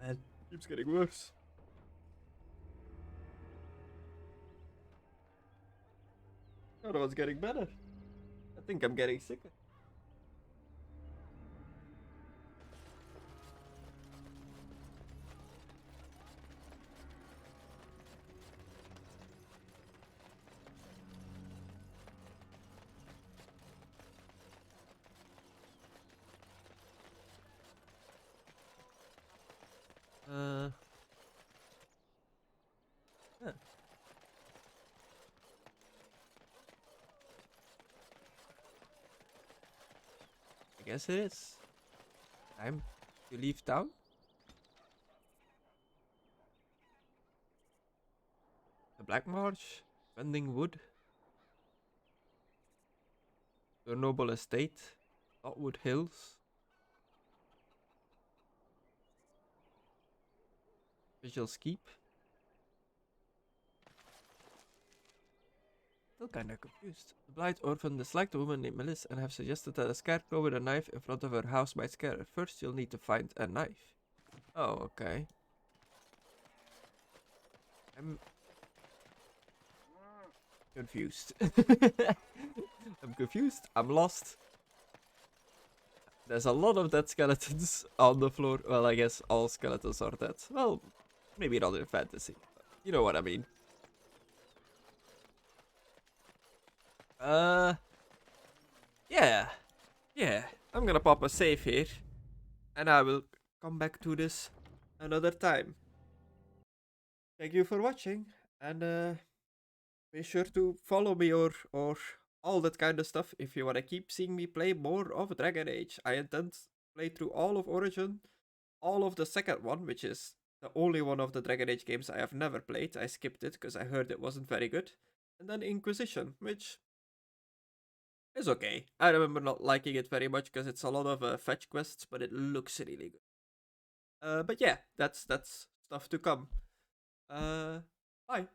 Man, keeps getting worse. I thought I was getting better. I think I'm getting sicker. Huh. I guess it is. Time to leave town. The Black March, Bending Wood, the Noble Estate, Dotwood Hills, Vigil's Keep. Still kinda confused. The blind orphan disliked a woman named Melis and have suggested that a scarecrow with a knife in front of her house might scare her. First, you'll need to find a knife. Oh, okay. I'm confused. I'm confused. I'm lost. There's a lot of dead skeletons on the floor. Well, I guess all skeletons are dead. Well, maybe not in fantasy. But you know what I mean. Yeah. I'm gonna pop a save here. And I will come back to this another time. Thank you for watching. And be sure to follow me or all that kind of stuff if you want to keep seeing me play more of Dragon Age. I intend to play through all of Origin, all of the second one, which is the only one of the Dragon Age games I have never played. I skipped it because I heard it wasn't very good. And then Inquisition, which is okay. I remember not liking it very much because it's a lot of fetch quests, but it looks really good. But yeah, that's stuff to come. Bye.